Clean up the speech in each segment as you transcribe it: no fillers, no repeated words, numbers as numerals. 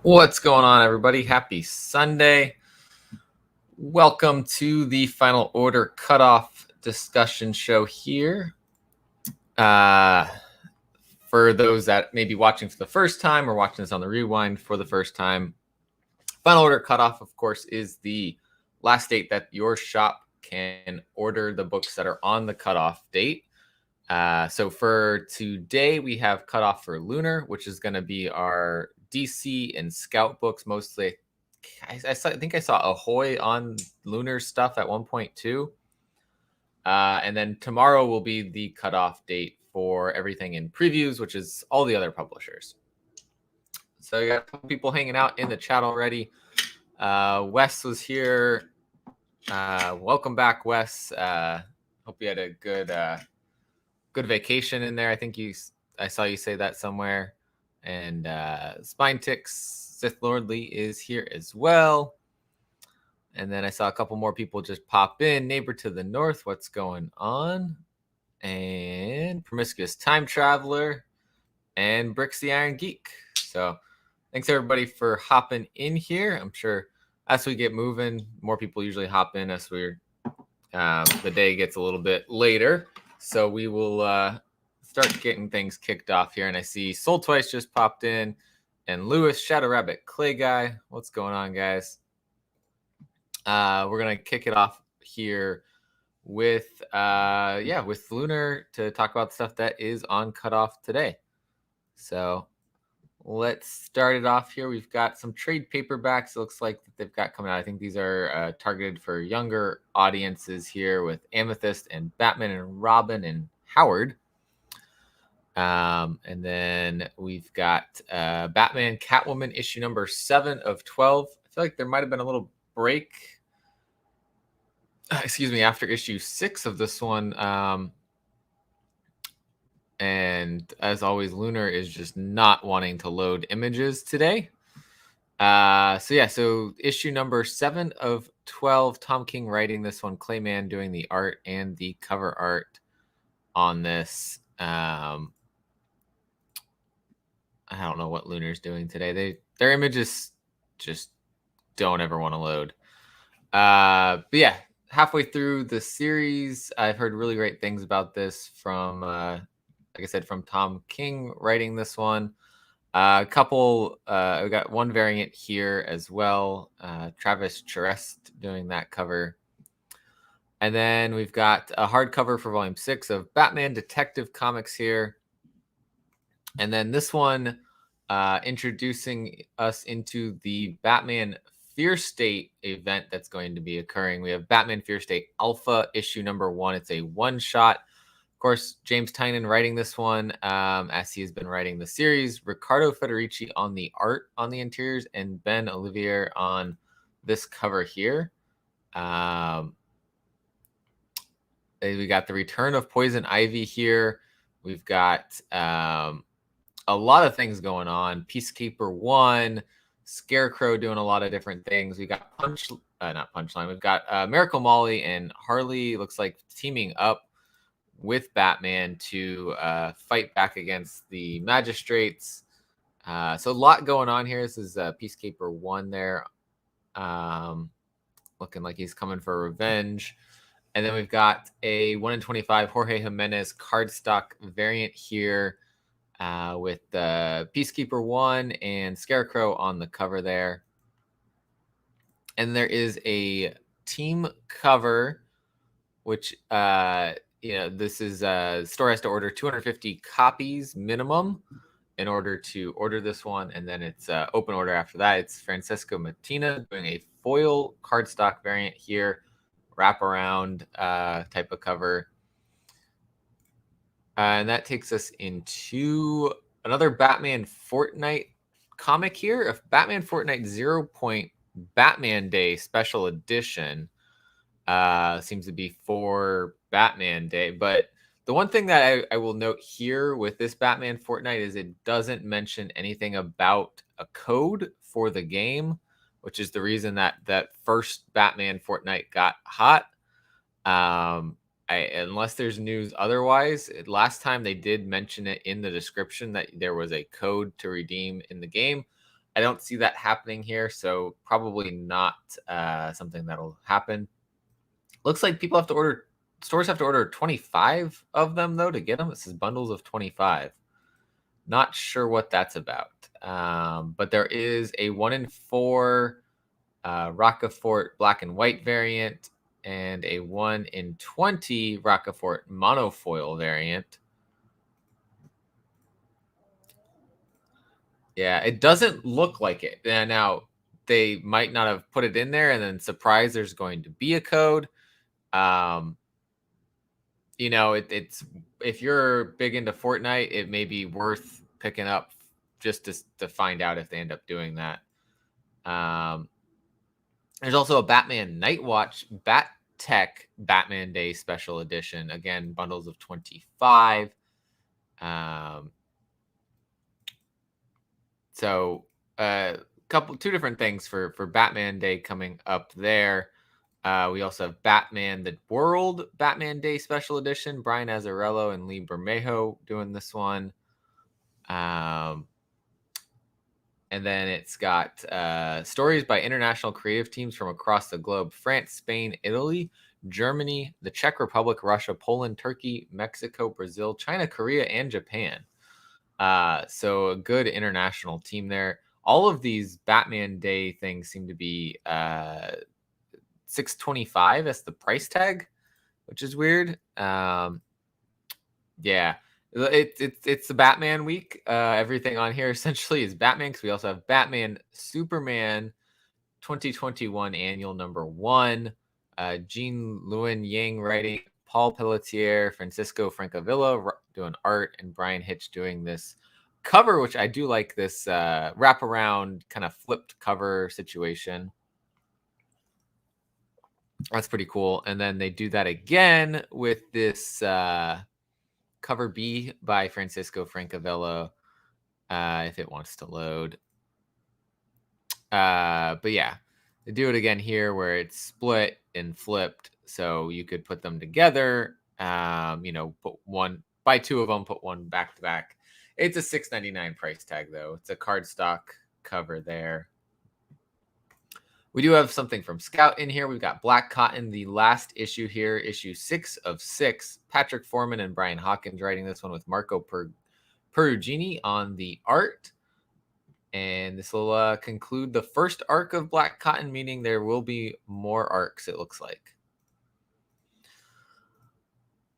What's going on, everybody? Happy Sunday. Welcome to the Final Order Cutoff discussion show here. For those that may be watching for the first time or watching this on the rewind for the first time, Final Order Cutoff, of course, is the last date that your shop can order the books that are on the cutoff date. So for today, we have cutoff for Lunar, which is going to be our DC and Scout books mostly. I think I saw Ahoy on Lunar stuff at 1.2. And then tomorrow will be the cutoff date for everything in previews, which is all the other publishers. So you got a couple people hanging out in the chat already. Wes was here. Welcome back, Wes. Hope you had a good vacation in there. I saw you say that somewhere. And Spinetix Sith Lordly is here as well. And then I saw a couple more people just pop in. Neighbor to the North, what's going on? And Promiscuous Time Traveler and Bricks the Iron Geek. So thanks everybody for hopping in here. I'm sure as we get moving, more people usually hop in as the day gets a little bit later. So we will start getting things kicked off here. And I see Soul Twice just popped in, and Lewis, Shadow Rabbit, Clay Guy. What's going on, guys? We're gonna kick it off here with Lunar to talk about stuff that is on cutoff today. So let's start it off here. We've got some trade paperbacks. It looks like that they've got coming out. I think these are targeted for younger audiences here with Amethyst and Batman and Robin and Howard. And then we've got Batman Catwoman issue number 7 of 12. I feel like there might have been a little break after issue 6 of this one. And as always, Lunar is just not wanting to load images today. So issue number 7 of 12, Tom King writing this one, Clayman doing the art and the cover art on this. I don't know what Lunar's doing today. Their images just don't ever want to load. But yeah, halfway through the series, I've heard really great things about this from, like I said, from Tom King writing this one. We got one variant here as well. Travis Charest doing that cover. And then we've got a hardcover for volume 6 of Batman Detective Comics here. And then this one introducing us into the Batman Fear State event that's going to be occurring. We have Batman Fear State Alpha issue number 1. It's a one-shot. Of course, James Tynion writing this one, as he has been writing the series. Riccardo Federici on the art on the interiors, and Ben Olivier on this cover here. We got the return of Poison Ivy here. We've got a lot of things going on. Peacekeeper 1, Scarecrow doing a lot of different things. We got not Punchline. We've got Miracle Molly and Harley, looks like teaming up with Batman to fight back against the magistrates. So a lot going on here. This is Peacekeeper 1 there. Looking like he's coming for revenge. And then we've got a 1 in 25 Jorge Jimenez cardstock variant here with Peacekeeper 1 and Scarecrow on the cover there. And there is a team cover, which, this is store has to order 250 copies minimum in order to order this one. And then it's open order after that. It's Francisco Matina doing a foil cardstock variant here, wraparound type of cover. And that takes us into another Batman Fortnite comic here, of Batman Fortnite 0. Batman Day Special Edition. Seems to be for Batman Day. But the one thing that I will note here with this Batman Fortnite is it doesn't mention anything about a code for the game, which is the reason that first Batman Fortnite got hot. Unless there's news otherwise, last time they did mention it in the description that there was a code to redeem in the game. I don't see that happening here, so probably not something that'll happen. Looks like stores have to order 25 of them, though, to get them. It says bundles of 25. Not sure what that's about. But there is a 1 in 4 Rockefort black and white variant and a 1 in 20 Rockefort monofoil variant. Yeah, it doesn't look like it. Now, they might not have put it in there and then surprise there's going to be a code. It's if you're big into Fortnite, it may be worth picking up just to find out if they end up doing that. There's also a Batman Nightwatch Bat Tech Batman Day Special Edition. Again, bundles of 25. So two different things for Batman Day coming up there. We also have Batman the World Batman Day Special Edition. Brian Azzarello and Lee Bermejo doing this one. And then it's got stories by international creative teams from across the globe: France, Spain, Italy, Germany, the Czech Republic, Russia, Poland, Turkey, Mexico, Brazil, China, Korea, and Japan. So a good international team there. All of these Batman Day things seem to be $625 as the price tag, which is weird. Yeah. It's the Batman week. Everything on here essentially is Batman, because we also have Batman Superman 2021 annual number 1. Jean Lewin Yang writing, Paul Pelletier, Francisco Francavilla doing art, and Brian Hitch doing this cover, which I do like, this wraparound kind of flipped cover situation. That's pretty cool. And then they do that again with this cover B by Francisco Francavilla, if it wants to load. But yeah, they do it again here where it's split and flipped, so you could put them together. Buy 2 of them, put one back to back. It's a $6.99 price tag, though. It's a cardstock cover there. We do have something from Scout in here. We've got Black Cotton, the last issue here, issue 6 of 6. Patrick Foreman and Brian Hawkins writing this one with Marco Perugini on the art. And this will conclude the first arc of Black Cotton, meaning there will be more arcs, it looks like.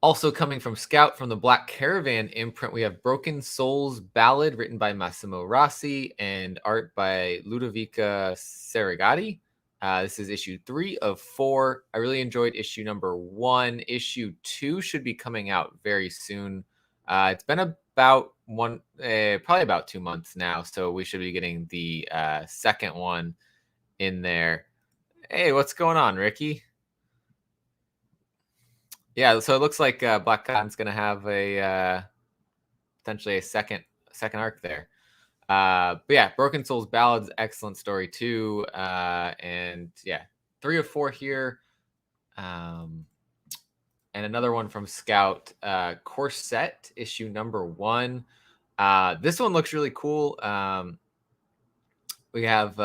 Also coming from Scout, from the Black Caravan imprint, we have Broken Souls Ballad, written by Massimo Rossi and art by Ludovica Serigati. This is issue 3 of 4. I really enjoyed issue number 1. Issue 2 should be coming out very soon. It's been about probably about 2 months now, so we should be getting the second one in there. Hey, what's going on, Ricky? Yeah, so it looks like Black Cotton's going to have a potentially a second arc there. But yeah, Broken Souls Ballad's excellent story too. And yeah, 3 of 4 here. And another one from Scout, Corset, issue number 1. This one looks really cool. We have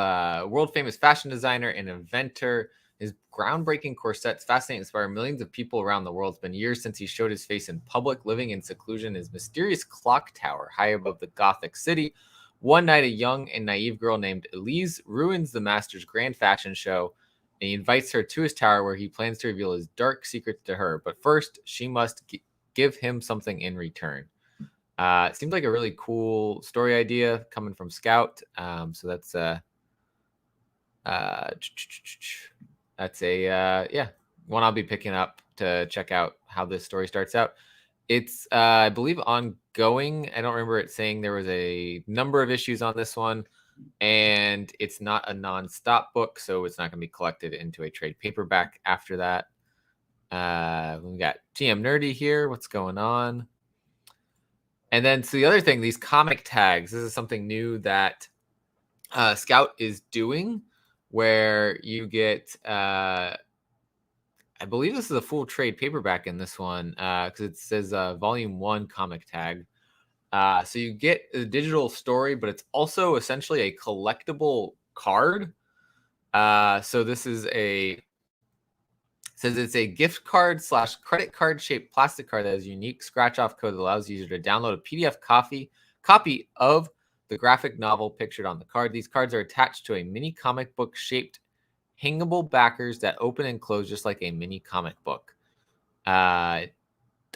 world famous fashion designer and inventor. His groundbreaking corsets fascinate and inspire millions of people around the world. It's been years since he showed his face in public, living in seclusion in his mysterious clock tower high above the Gothic city. One night, a young and naive girl named Elise ruins the master's grand fashion show, and he invites her to his tower where he plans to reveal his dark secrets to her. But first, she must give him something in return. It seems like a really cool story idea coming from Scout. So that's one I'll be picking up to check out how this story starts out. It's I believe ongoing. I don't remember it saying there was a number of issues on this one, and it's not a non-stop book, so it's not going to be collected into a trade paperback after that. We got TM Nerdy here. What's going on? And then, so the other thing, these comic tags. This is something new that Scout is doing, where you get, I believe this is a full trade paperback in this one, because it says Volume 1 comic tag. So you get a digital story, but it's also essentially a collectible card. So this is says it's a gift card / credit card shaped plastic card that has a unique scratch off code that allows the user to download a PDF copy of the graphic novel pictured on the card. These cards are attached to a mini comic book shaped hangable backers that open and close just like a mini comic book. I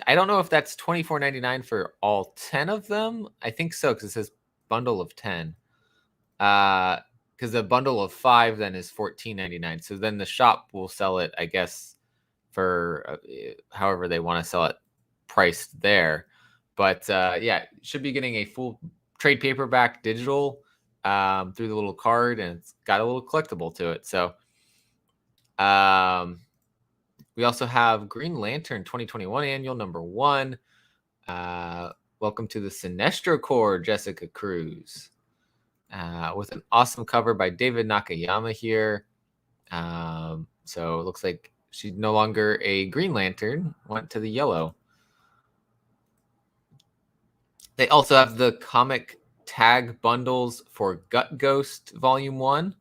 don't know if that's $24.99 for all 10 of them. I think so, because it says bundle of 10. Because the bundle of 5 then is $14.99. So then the shop will sell it, I guess, for however they want to sell it priced there. But yeah, should be getting a full trade paperback digital through the little card, and it's got a little collectible to it. So we also have Green Lantern 2021 Annual #1. Welcome to the Sinestro Corps, Jessica Cruz. With an awesome cover by David Nakayama here. So it looks like she's no longer a Green Lantern, went to the yellow. They also have the comic tag bundles for Gut Ghost Volume 1.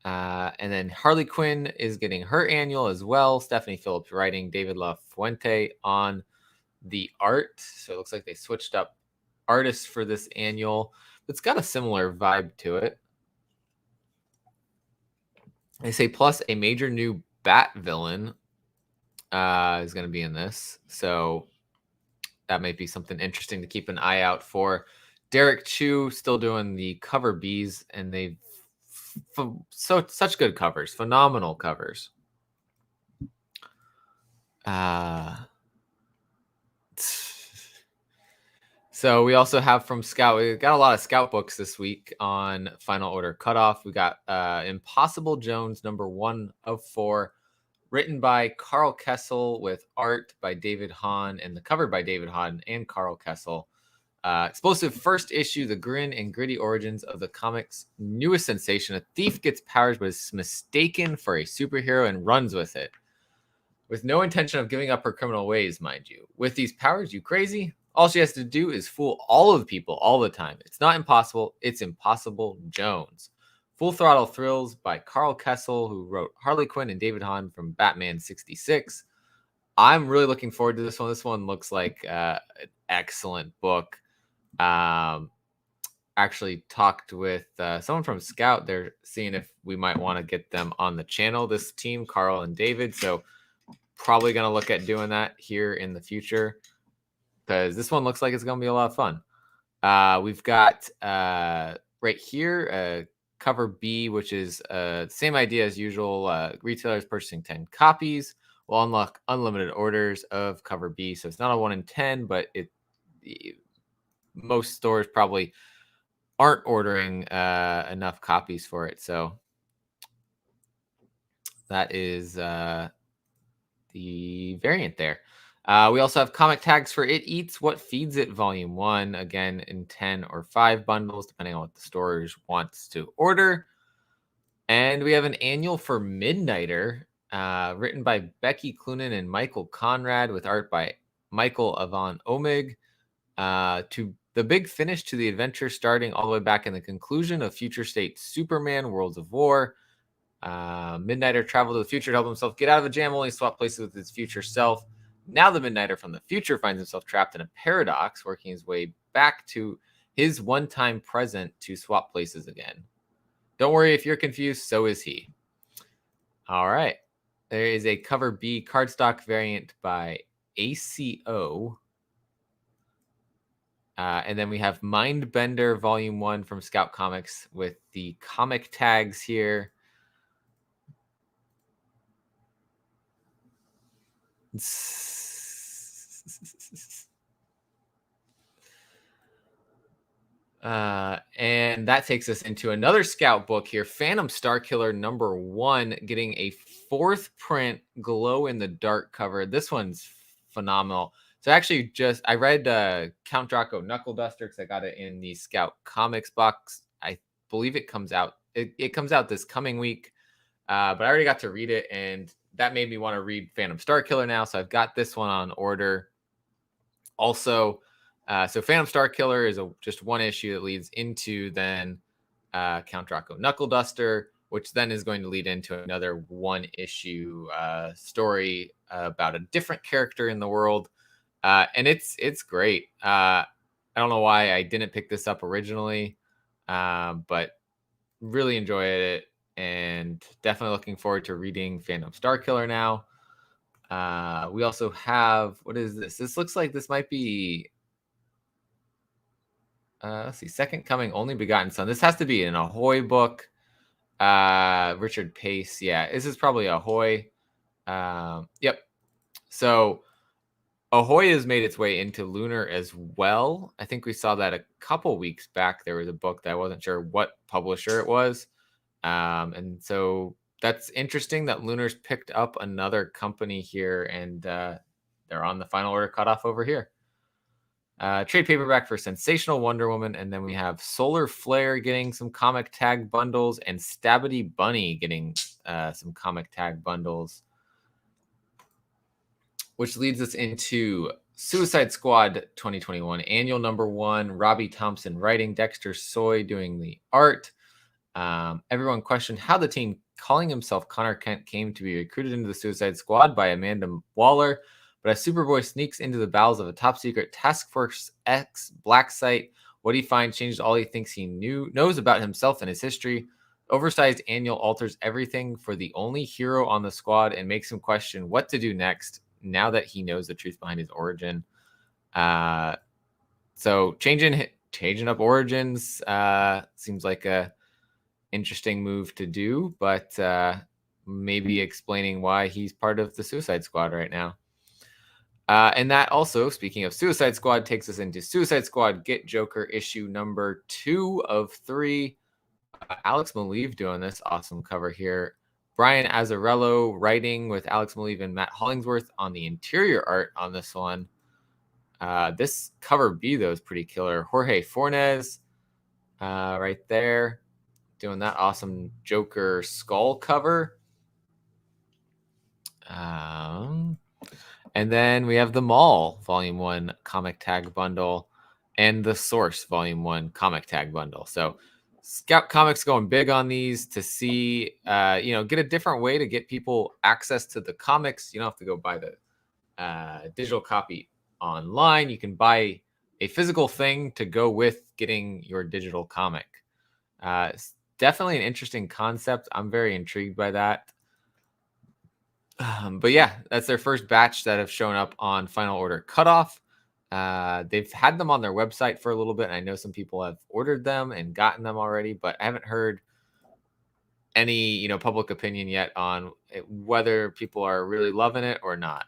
And then Harley Quinn is getting her annual as well. Stephanie Phillips writing, David La Fuente on the art. So it looks like they switched up artists for this annual. It's got a similar vibe to it. They say plus a major new Bat villain is going to be in this. So that might be something interesting to keep an eye out for. Derek Chu still doing the cover Bs, and they've such good covers, phenomenal covers. So we also have from Scout, we got a lot of Scout books this week on Final Order Cutoff. We got Impossible Jones #1 of 4, written by Carl Kessel with art by David Hahn and the cover by David Hahn and Carl Kessel. Explosive first issue, the grin and gritty origins of the comic's newest sensation. A thief gets powers but is mistaken for a superhero and runs with it. With no intention of giving up her criminal ways, mind you. With these powers, you crazy? All she has to do is fool all of the people all the time. It's not impossible. It's Impossible Jones. Full Throttle Thrills by Carl Kessel, who wrote Harley Quinn, and David Hahn from Batman 66. I'm really looking forward to this one. This one looks like an excellent book. Actually talked with someone from Scout. They're seeing if we might want to get them on the channel, this team, Carl and David. So probably going to look at doing that here in the future, because this one looks like it's going to be a lot of fun. We've got right here cover B, which is same idea as usual. Retailers purchasing 10 copies will unlock unlimited orders of cover B. So it's not a 1 in 10, but most stores probably aren't ordering enough copies for it. So that is the variant there. We also have comic tags for It Eats What Feeds It Volume 1, again in 10 or 5 bundles, depending on what the storage wants to order. And we have an annual for Midnighter, written by Becky Cloonan and Michael Conrad, with art by Michael Avon Omig. To the big finish to the adventure, starting all the way back in the conclusion of Future State Superman Worlds of War. Midnighter traveled to the future to help himself get out of a jam, only swap places with his future self. Now the Midnighter from the future finds himself trapped in a paradox, working his way back to his one-time present to swap places again. Don't worry if you're confused, so is he. All right. There is a cover B cardstock variant by ACO. And then we have Mindbender Volume 1 from Scout Comics with the comic tags here. And that takes us into another Scout book here, Phantom Starkiller #1, getting a 4th print glow in the dark cover. This one's phenomenal. So actually I read Count Draco Knuckle Duster, because I got it in the Scout Comics box. I believe it comes out. It comes out this coming week, but I already got to read it, and that made me want to read Phantom Starkiller now. So I've got this one on order. Also, So Phantom Starkiller is just one issue that leads into then Count Draco Knuckle Duster, which then is going to lead into another one issue story about a different character in the world. And it's great. I don't know why I didn't pick this up originally, but really enjoyed it, and definitely looking forward to reading Phantom Starkiller now. We also have, what is this? This looks like this might be, let's see, Second Coming, Only Begotten Son. This has to be an Ahoy book. Richard Pace. Yeah, this is probably Ahoy. Yep. So Ahoy has made its way into Lunar as well. I think we saw that a couple weeks back. There was a book that I wasn't sure what publisher it was. And so that's interesting that Lunar's picked up another company here, and they're on the Final Order Cutoff over here. Trade paperback for Sensational Wonder Woman, and then we have Solar Flare getting some comic tag bundles, and Stabbity Bunny getting some comic tag bundles, which leads us into Suicide Squad 2021 annual #1. Robbie Thompson writing, Dexter Soy doing the art. Everyone questioned how the teen calling himself Connor Kent came to be recruited into the Suicide Squad by Amanda Waller. But as Superboy sneaks into the bowels of a top-secret Task Force X black site, what he finds changes all he thinks he knows about himself and his history. Oversized annual alters everything for the only hero on the squad and makes him question what to do next now that he knows the truth behind his origin. So changing up origins seems like a interesting move to do, but maybe explaining why he's part of the Suicide Squad right now. And that also, speaking of Suicide Squad, takes us into Suicide Squad Get Joker issue #2 of 3. Alex Maleev doing this awesome cover here. Brian Azzarello writing with Alex Maleev and Matt Hollingsworth on the interior art on this one. This cover B, though, is pretty killer. Jorge Fornes right there doing that awesome Joker skull cover. And then we have the Mall Volume 1 comic tag bundle and the Source Volume 1 comic tag bundle. So Scout Comics going big on these to see, get a different way to get people access to the comics. You don't have to go buy the digital copy online. You can buy a physical thing to go with getting your digital comic. It's definitely an interesting concept. I'm very intrigued by that. But yeah, that's their first batch that have shown up on Final Order Cutoff. They've had them on their website for a little bit, and I know some people have ordered them and gotten them already, but I haven't heard any, public opinion yet on whether people are really loving it or not.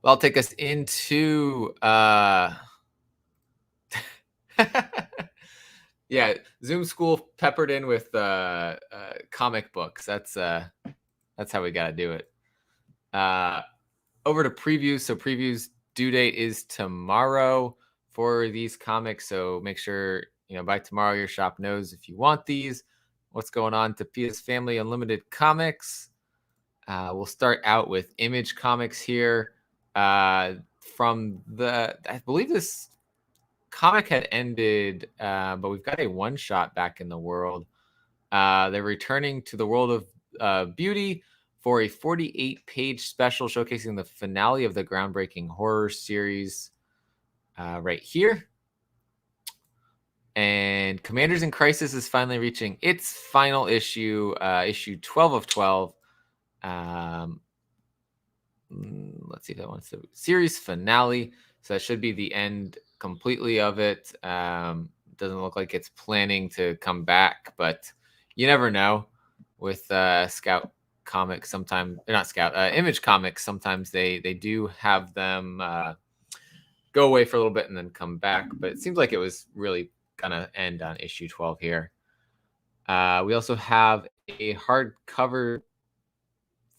Well, I'll take us into yeah, Zoom School peppered in with comic books. That's how we got to do it. Over to previews. So previews due date is tomorrow for these comics. So make sure, by tomorrow your shop knows if you want these. What's going on to PS Family Unlimited Comics. We'll start out with Image Comics here. I believe this comic had ended, but we've got a one-shot back in the world. They're returning to the world of beauty for a 48-page special showcasing the finale of the groundbreaking horror series right here. And Commanders in Crisis is finally reaching its final issue, issue 12 of 12. Let's see, that one's the series finale. So that should be the end completely of it. Doesn't look like it's planning to come back, but you never know with Scout Comics. Sometimes they're not Scout, Image Comics. Sometimes they do have them go away for a little bit and then come back, but it seems like it was really gonna end on issue 12 here. We also have a hardcover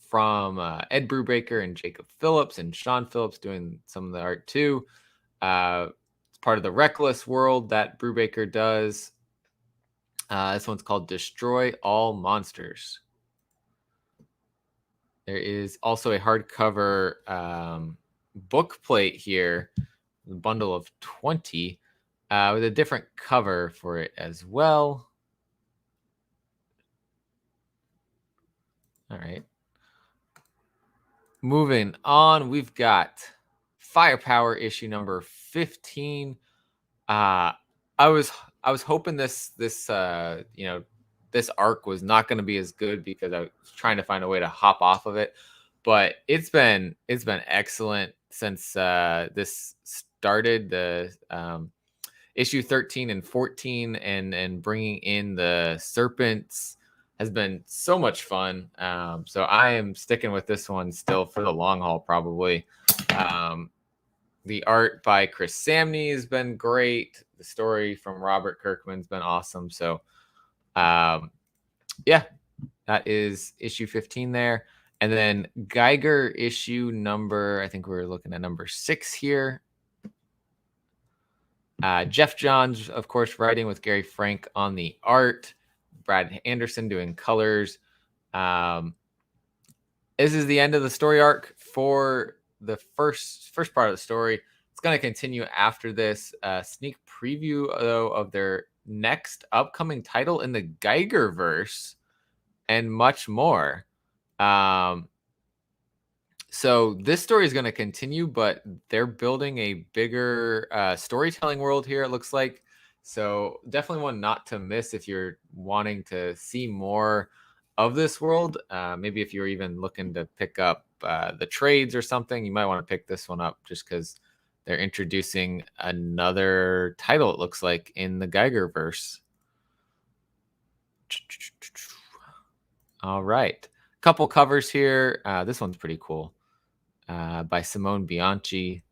from Ed Brubaker and Jacob Phillips and Sean Phillips doing some of the art too. It's part of the Reckless world that Brubaker does. This one's called Destroy All Monsters. There is also a hardcover book plate here bundle of 20 with a different cover for it as well. All right. Moving on, we've got Firepower issue number 15. I was hoping this arc was not going to be as good because I was trying to find a way to hop off of it, but it's been excellent since this started. The issue 13 and 14 and bringing in the serpents has been so much fun. So I am sticking with this one still for the long haul, probably. The art by Chris Samney has been great. The story from Robert Kirkman's been awesome. So, yeah, that is issue 15 there. And then Geiger issue number, I think we're looking at number 6 here. Jeff Johns, of course, writing with Gary Frank on the art. Brad Anderson doing colors. This is the end of the story arc for the first part of the story. It's going to continue after this. Sneak preview, though, of their next upcoming title in the Geigerverse and much more. So this story is going to continue, but they're building a bigger storytelling world here, it looks like. So definitely one not to miss if you're wanting to see more of this world. Maybe if you're even looking to pick up the trades or something, you might want to pick this one up just because they're introducing another title, it looks like, in the Geigerverse. All right. Couple covers here. This one's pretty cool. By Simone Bianchi.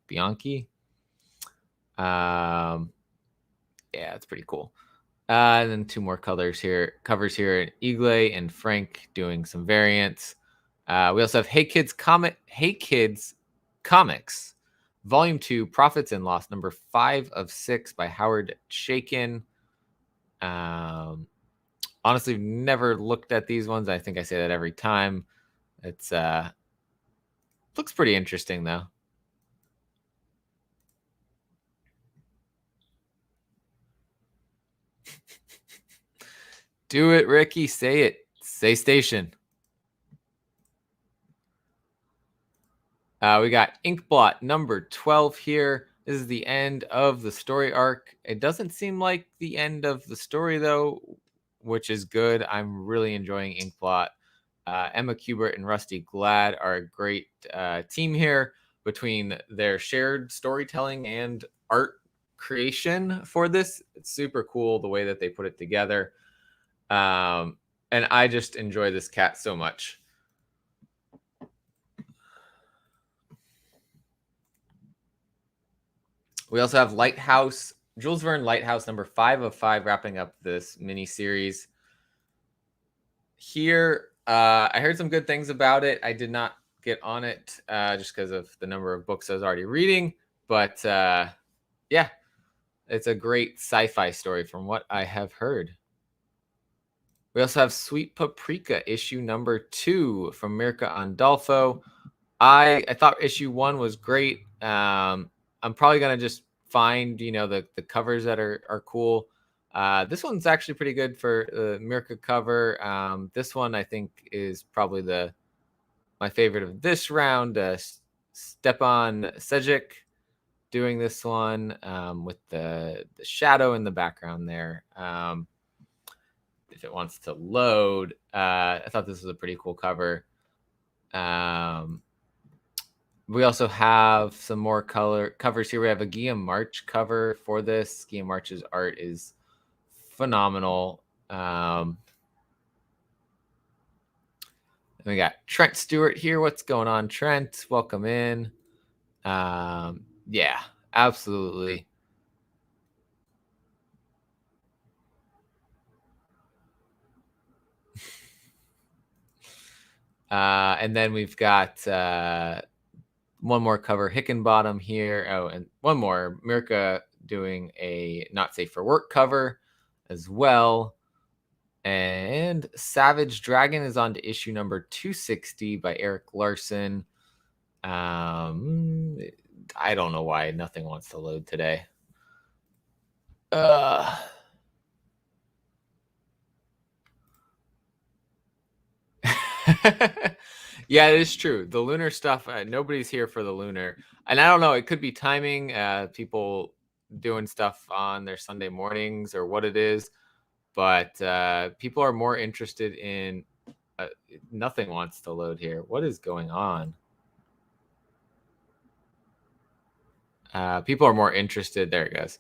Yeah, it's pretty cool. And then 2 more covers here. Eagle and Frank doing some variants. We also have Hey Kids Comics, Volume 2, Profits and Loss, number 5 of 6 by Howard Chaykin. Honestly, never looked at these ones. I think I say that every time. It's looks pretty interesting, though. Do it, Ricky. Say it. Say station. We got Inkblot number 12 here. This is the end of the story arc. It doesn't seem like the end of the story, though, which is good. I'm really enjoying Inkblot. Emma Kubert and Rusty Glad are a great team here between their shared storytelling and art creation for this. It's super cool the way that they put it together. And I just enjoy this cat so much. We also have Lighthouse, Jules Verne Lighthouse, number 5 of 5, wrapping up this mini series. Here, I heard some good things about it. I did not get on it just because of the number of books I was already reading. But yeah, it's a great sci-fi story from what I have heard. We also have Sweet Paprika, issue number 2 from Mirka Andolfo. I thought issue 1 was great. I'm probably going to just find, the covers that are cool. This one's actually pretty good for the Mirka cover. This one I think is probably my favorite of this round. Stepan Sejic doing this one with the shadow in the background there. If it wants to load, I thought this was a pretty cool cover. We also have some more covers here. We have a Guillaume March cover for this. Guillaume March's art is phenomenal. We got Trent Stewart here. What's going on, Trent? Welcome in. Yeah, absolutely. And then we've got one more cover, Hickenbottom here. Oh, and one more, Mirka doing a Not Safe for Work cover as well. And Savage Dragon is on to issue number 260 by Eric Larson. I don't know why nothing wants to load today. Yeah, it is true. The lunar stuff, nobody's here for the lunar. And I don't know, it could be timing, people doing stuff on their Sunday mornings or what it is. But people are more interested in nothing wants to load here. What is going on? People are more interested. There it goes.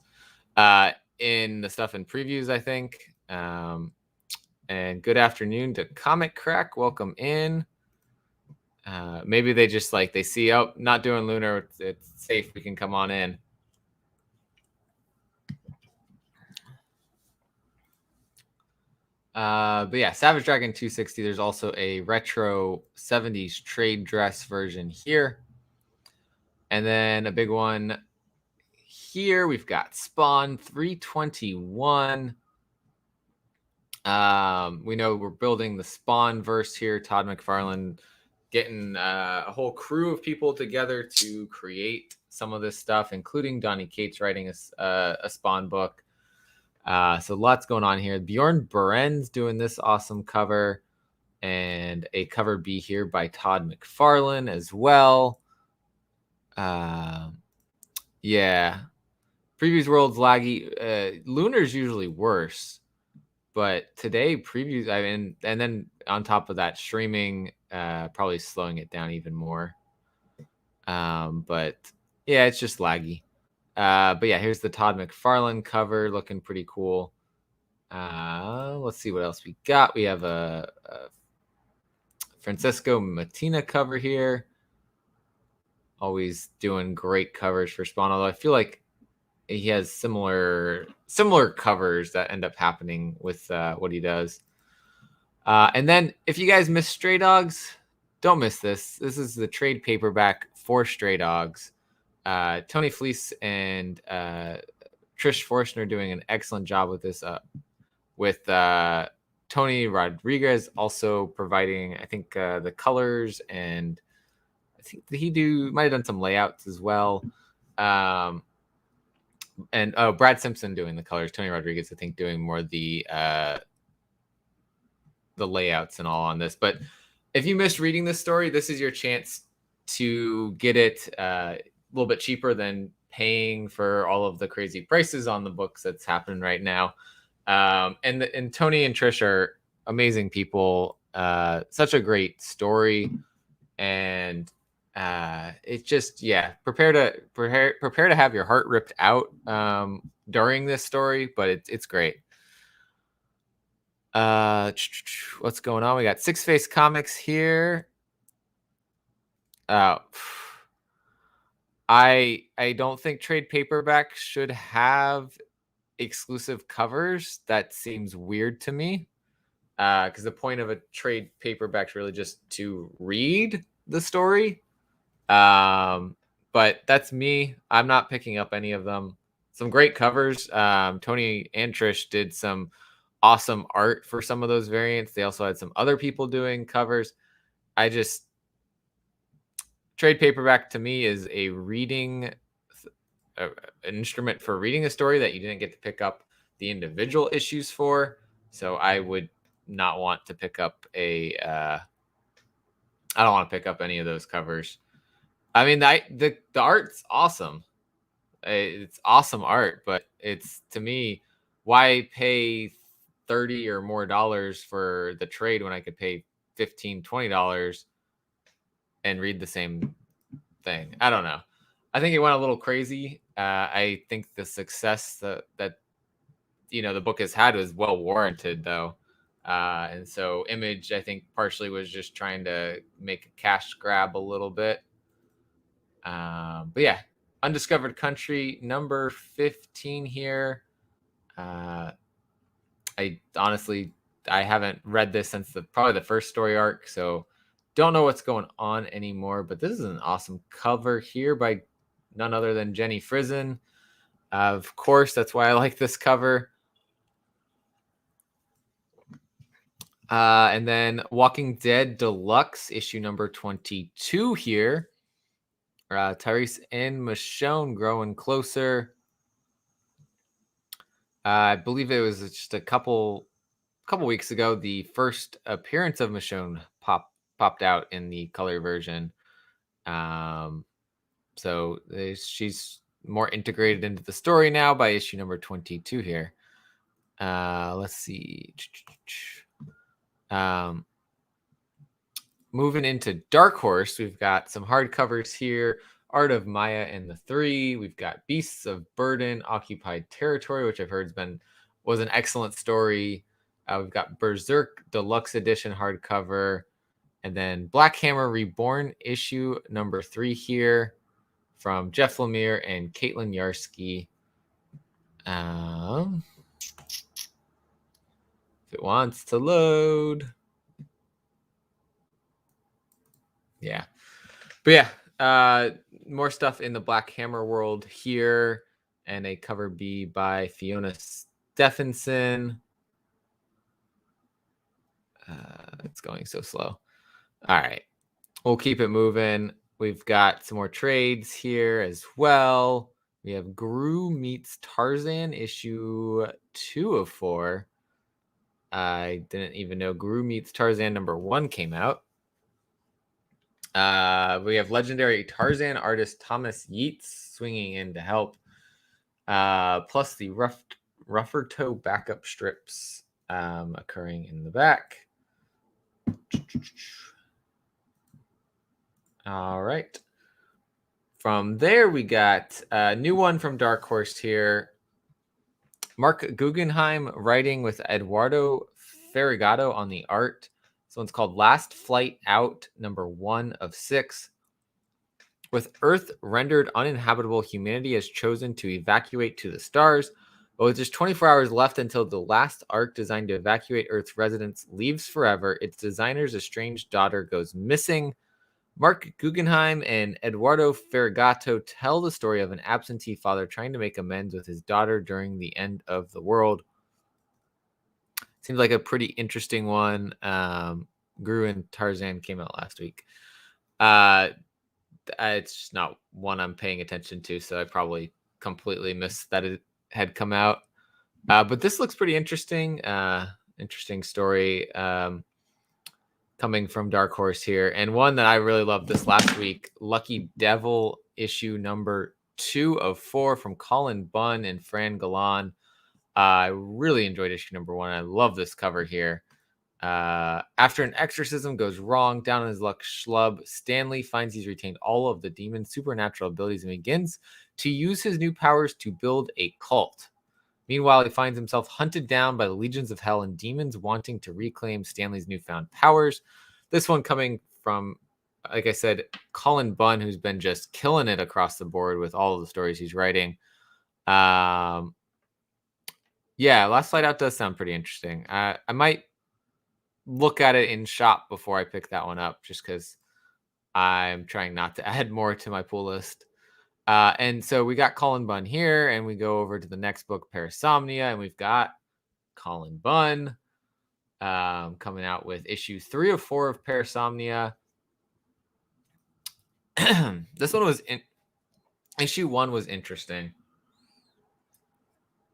In the stuff in previews, I think. And good afternoon to Comic Crack. Welcome in. Maybe they just they see, oh, not doing lunar. It's safe. We can come on in. But yeah, Savage Dragon 260. There's also a retro 70s trade dress version here. And then a big one here. We've got Spawn 321. We know we're building the Spawn verse here. Todd McFarlane getting a whole crew of people together to create some of this stuff, including Donny Cates writing a Spawn book. So lots going on here. Bjorn Beren's doing this awesome cover, and a cover B here by Todd McFarlane as well. Yeah. Previews world's laggy. Lunar's usually worse, but today previews, and then on top of that, streaming probably slowing it down even more. But yeah, it's just laggy. But yeah, here's the Todd McFarlane cover, looking pretty cool. Let's see what else we got. We have a Francisco Matina cover here. Always doing great covers for Spawn, although I feel like he has similar covers that end up happening with what he does. And then if you guys miss Stray Dogs, don't miss this. This is the trade paperback for Stray Dogs. Tony Fleece and Trish Forstner doing an excellent job with this. With Tony Rodriguez also providing, I think, the colors, and I think might have done some layouts as well. And Brad Simpson doing the colors. Tony Rodriguez, I think, doing more the layouts and all on this. But if you missed reading this story, this is your chance to get it a little bit cheaper than paying for all of the crazy prices on the books that's happening right now. And Tony and Trish are amazing people. Such a great story, and it's just, yeah, prepare to have your heart ripped out during this story, but it's great. What's going on? We got Six Face Comics here. I don't think trade paperbacks should have exclusive covers. That seems weird to me, because the point of a trade paperback is really just to read the story. But that's me. I'm not picking up any of them. Some great covers. Tony and Trish did some awesome art for some of those variants. They also had some other people doing covers. Trade paperback to me is a reading, an instrument for reading a story that you didn't get to pick up the individual issues for. So I would not want to pick up I don't want to pick up any of those covers. I mean, the art's awesome. It's awesome art, but it's, to me, why pay $30 or more for the trade when I could pay $15, $20 and read the same thing? I don't know. I think it went a little crazy. I think the success that the book has had was well warranted, though. And so Image, I think, partially was just trying to make a cash grab a little bit. But yeah, Undiscovered Country number 15 here. I haven't read this since probably the first story arc, so don't know what's going on anymore. But this is an awesome cover here by none other than Jenny Frison. Of course, that's why I like this cover. And then Walking Dead Deluxe issue number 22 here. Tyrese and Michonne growing closer. I believe it was just a couple weeks ago. The first appearance of Michonne popped out in the color version. So she's more integrated into the story now by issue number 22 here. Let's see. Moving into Dark Horse, we've got some hardcovers here. Art of Maya and the Three. We've got Beasts of Burden, Occupied Territory, which I've heard was an excellent story. We've got Berserk Deluxe Edition hardcover. And then Black Hammer Reborn issue number 3 here from Jeff Lemire and Caitlin Yarsky. If it wants to load. Yeah. But yeah, more stuff in the Black Hammer world here. And a cover B by Fiona Stephenson. It's going so slow. All right. We'll keep it moving. We've got some more trades here as well. We have Gru meets Tarzan, issue 2 of 4. I didn't even know Gru meets Tarzan number 1 came out. We have legendary Tarzan artist Thomas Yeats swinging in to help. Plus the rougher toe backup strips occurring in the back. All right. From there, we got a new one from Dark Horse here. Mark Guggenheim writing with Eduardo Ferrigado on the art. This one's called Last Flight Out, number 1 of 6. With Earth rendered uninhabitable, humanity has chosen to evacuate to the stars. But with just 24 hours left until the last arc designed to evacuate Earth's residents leaves forever, its designer's estranged daughter goes missing. Mark Guggenheim and Eduardo Ferrigado tell the story of an absentee father trying to make amends with his daughter during the end of the world. Seems like a pretty interesting one. Gru and Tarzan came out last week. It's just not one I'm paying attention to, so I probably completely missed that it had come out. But this looks pretty interesting. Interesting story. Coming from Dark Horse here, and one that I really loved this last week, Lucky Devil issue number 2 of 4 from Colin Bunn and Fran Galan. I really enjoyed issue number 1. I love this cover here. After an exorcism goes wrong, down on his luck schlub, Stanley finds he's retained all of the demon's supernatural abilities and begins to use his new powers to build a cult. Meanwhile, he finds himself hunted down by the legions of hell and demons wanting to reclaim Stanley's newfound powers. This one coming from, like I said, Colin Bunn, who's been just killing it across the board with all of the stories he's writing. Yeah, Last Flight Out does sound pretty interesting. I might look at it in shop before I pick that one up, just because I'm trying not to add more to my pull list. And so we got Colin Bunn here, and we go over to the next book, Parasomnia, and we've got Colin Bunn coming out with issue 3 of 4 of Parasomnia. This one was issue 1 was interesting,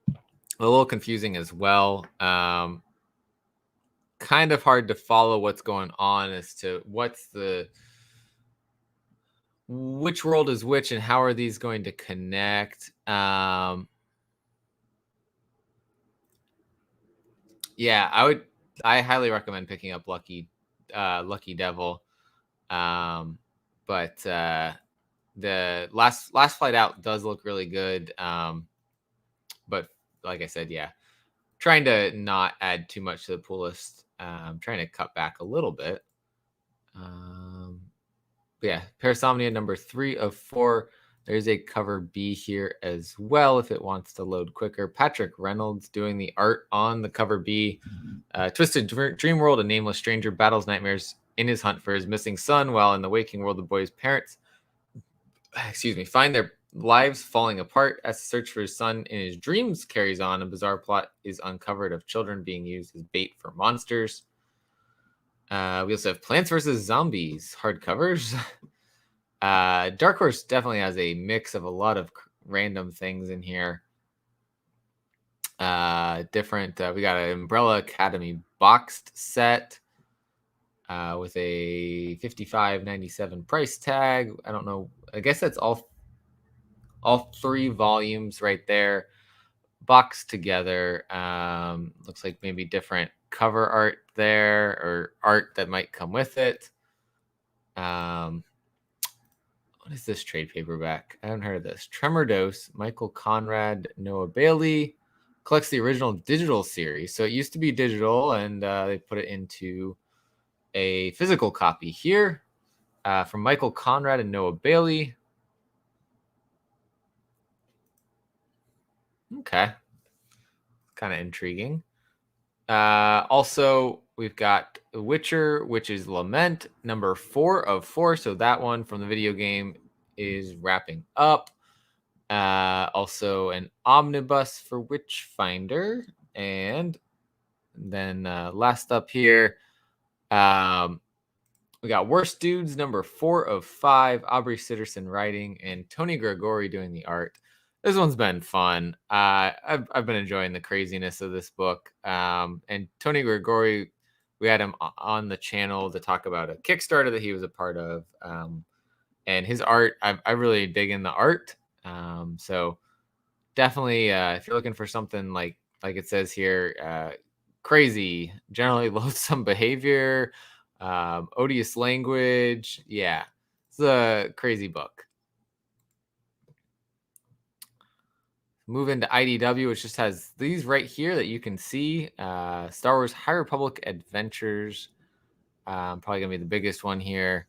a little confusing as well. Kind of hard to follow what's going on as to which world is which and how are these going to connect. Yeah, I highly recommend picking up Lucky Devil. But the last Flight Out does look really good. But like I said, yeah, trying to not add too much to the pool list. I'm trying to cut back a little bit. Yeah, Parasomnia number 3 of 4. There's a cover B here as well if it wants to load quicker. Patrick Reynolds doing the art on the cover B. Twisted Dream World, a nameless stranger battles nightmares in his hunt for his missing son, while in the waking world, the boy's parents, find their lives falling apart. As the search for his son in his dreams carries on, a bizarre plot is uncovered of children being used as bait for monsters. We also have Plants vs. Zombies hardcovers. Dark Horse definitely has a mix of a lot of random things in here. Different. We got an Umbrella Academy boxed set with a $55.97 price tag. I don't know. I guess that's all 3 volumes right there, boxed together. Looks like maybe different cover art there, or art that might come with it. What is this trade paperback? I haven't heard of this. Tremor Dose, Michael Conrad, Noah Bailey. Collects the original digital series. So it used to be digital, and they put it into a physical copy here from Michael Conrad and Noah Bailey. Okay. Kind of intriguing. Also, we've got The Witcher, Witch's Lament, number 4 of 4. So that one from the video game is wrapping up. Also, an omnibus for Witchfinder. And then last up here, we got Worst Dudes, number 4 of 5. Aubrey Sitterson writing and Tony Gregori doing the art. This one's been fun. I've been enjoying the craziness of this book. And Tony Gregori, we had him on the channel to talk about a Kickstarter that he was a part of. And his art, I really dig in the art. So definitely, if you're looking for something like it says here, crazy, generally loathsome behavior, odious language. Yeah, it's a crazy book. Move into IDW, which just has these right here that you can see. Star Wars High Republic Adventures. Probably going to be the biggest one here.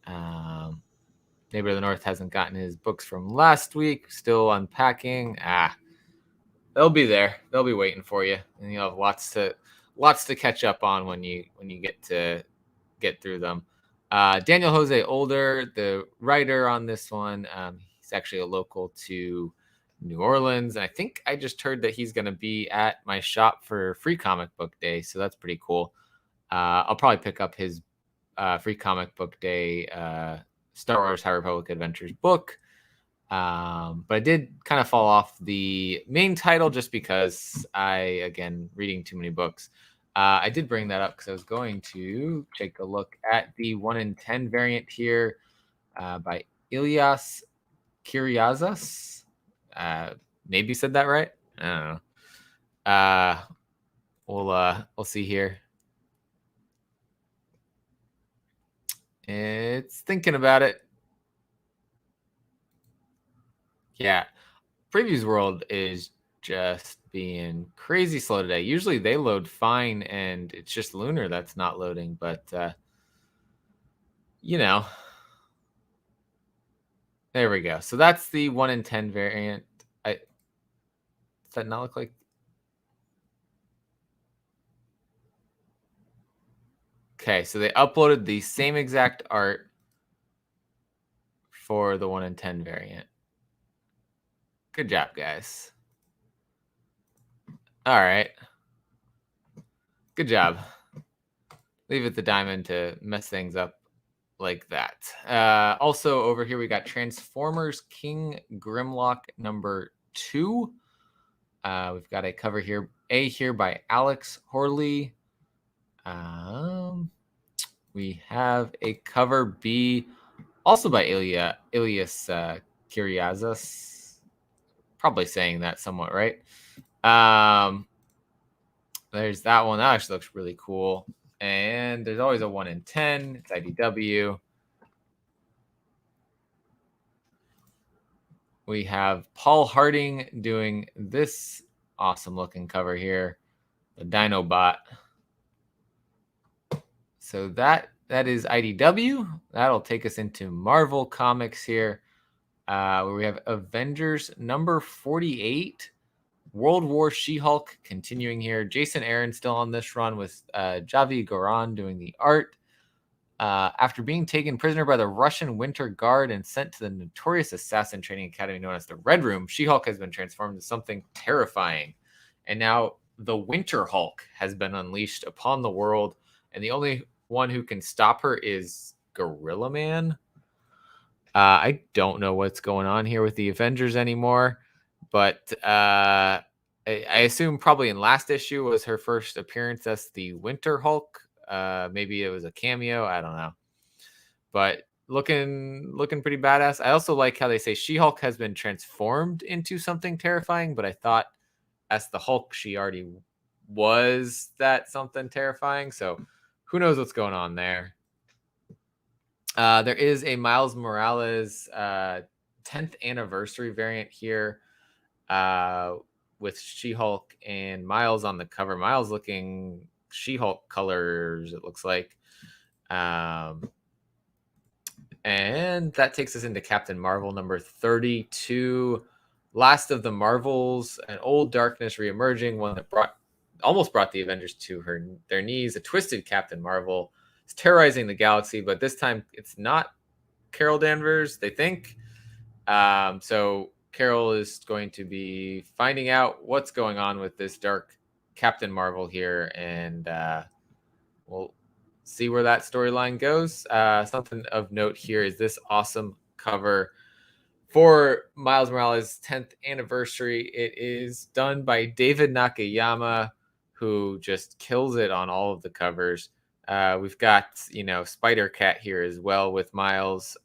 Neighbor of the North hasn't gotten his books from last week. Still unpacking. They'll be there. They'll be waiting for you. And you'll have lots to catch up on when you get through them. Daniel Jose Older, the writer on this one. He's actually a local to New Orleans, and I think I just heard that he's going to be at my shop for Free Comic Book Day, so that's pretty cool. I'll probably pick up his Free Comic Book Day Star Wars High Republic Adventures book, but I did kind of fall off the main title just because again, reading too many books. I did bring that up because I was going to take a look at the 1 in 10 variant here by Ilyas Kyriazas. Maybe said that right. I don't know. We'll see here. It's thinking about it. Yeah, Previews World is just being crazy slow today. Usually they load fine, and it's just Lunar that's not loading. But there we go. So that's the 1 in 10 variant. Does that not look like? Okay, so they uploaded the same exact art for the 1 in 10 variant. Good job, guys. All right. Good job. Leave it to Diamond to mess things up like that. Also, over here, we got Transformers King Grimlock number 2. We've got a cover here, here by Alex Horley. We have a cover B, also by Ilyas Kyriazas. Probably saying that somewhat right. There's that one. That actually looks really cool. And there's always a 1 in 10. It's IDW. We have Paul Harding doing this awesome looking cover here, the Dinobot. So that is IDW. That'll take us into Marvel Comics here, where we have Avengers number 48. World War She-Hulk continuing here. Jason Aaron still on this run with Javi Goran doing the art. After being taken prisoner by the Russian Winter Guard and sent to the notorious assassin training academy known as the Red Room, She-Hulk has been transformed into something terrifying. And now the Winter Hulk has been unleashed upon the world, and the only one who can stop her is Gorilla Man. I don't know what's going on here with the Avengers anymore, but I assume probably in last issue was her first appearance as the Winter Hulk. Maybe it was a cameo. I don't know, but looking pretty badass. I also like how they say She-Hulk has been transformed into something terrifying, but I thought as the Hulk she already was that something terrifying. So who knows what's going on there. There is a Miles Morales 10th anniversary variant here uh, with She-Hulk and Miles on the cover. Miles looking She-Hulk colors, it looks like. And that takes us into Captain Marvel number 32. Last of the Marvels, an old darkness reemerging, one that almost brought the Avengers to their knees. A twisted Captain Marvel is terrorizing the galaxy, but this time it's not Carol Danvers, they think. So Carol is going to be finding out what's going on with this dark Captain Marvel here, and we'll see where that storyline goes. Something of note here is this awesome cover for Miles Morales' 10th anniversary. It is done by David Nakayama, who just kills it on all of the covers. We've got, Spider Cat here as well with Miles.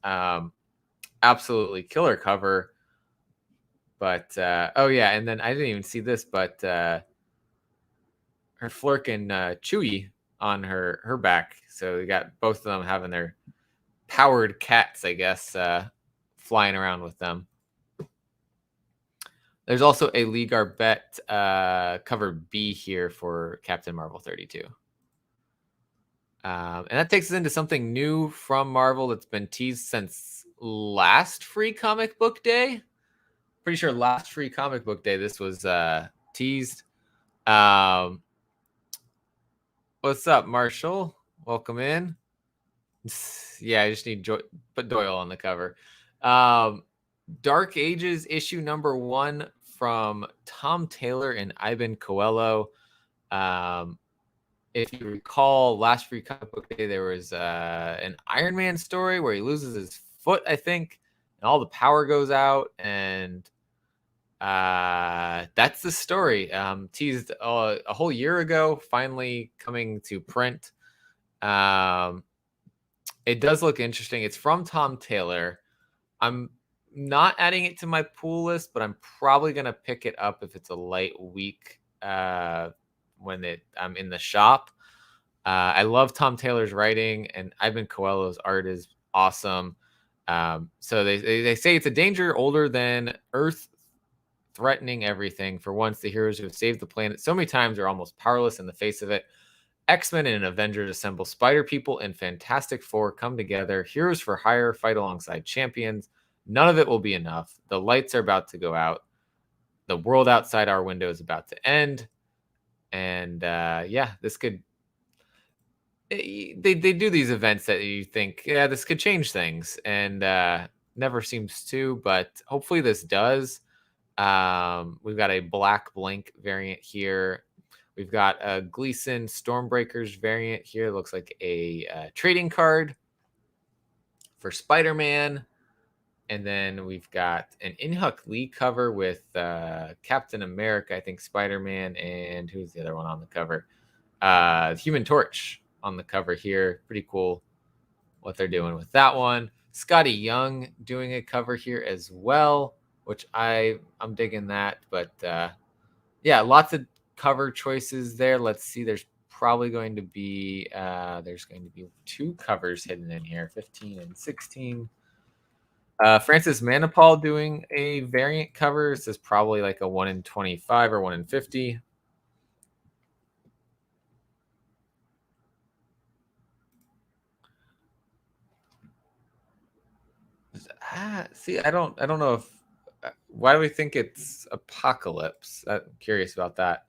Absolutely killer cover. But, oh yeah, and then I didn't even see this, but her Flurkin Chewy on her back. So we got both of them having their powered cats, I guess, flying around with them. There's also a Lee Garbett cover B here for Captain Marvel 32. And that takes us into something new from Marvel that's been teased since last Free Comic Book Day. Pretty sure last Free Comic Book Day this was teased. What's up, Marshall? Welcome in. Yeah, I just need put Doyle on the cover. Dark Ages issue number 1 from Tom Taylor and Ivan Coelho. If you recall, last Free Comic Book Day, there was an Iron Man story where he loses his foot, I think, and all the power goes out, and that's the story. Teased a whole year ago, finally coming to print. It does look interesting. It's from Tom Taylor. I'm not adding it to my pool list, but I'm probably gonna pick it up if it's a light week when I'm in the shop. I love Tom Taylor's writing, and Ivan Coelho's art is awesome. So they say it's a danger older than Earth, threatening everything. For once, the heroes who have saved the planet so many times are almost powerless in the face of it. X-Men and Avengers assemble. Spider People and Fantastic Four come together. Heroes for hire fight alongside champions. None of it will be enough. The lights are about to go out. The world outside our window is about to end. And this could. They do these events that you think, yeah, this could change things, and never seems to. But hopefully, this does. We've got a Black Blank variant here. We've got a Gleason Stormbreakers variant here. It looks like a trading card for Spider-Man. And then we've got an Inhuck Lee cover with Captain America, I think Spider-Man, and who's the other one on the cover? Human Torch on the cover here. Pretty cool what they're doing with that one. Scotty Young doing a cover here as well, which I'm digging that. But lots of cover choices there. Let's see. There's probably going to be 2 covers hidden in here, 15 and 16. Francis Manipal doing a variant cover. This is probably like a 1 in 25 or 1 in 50. See, I don't know if why do we think it's Apocalypse? I'm curious about that.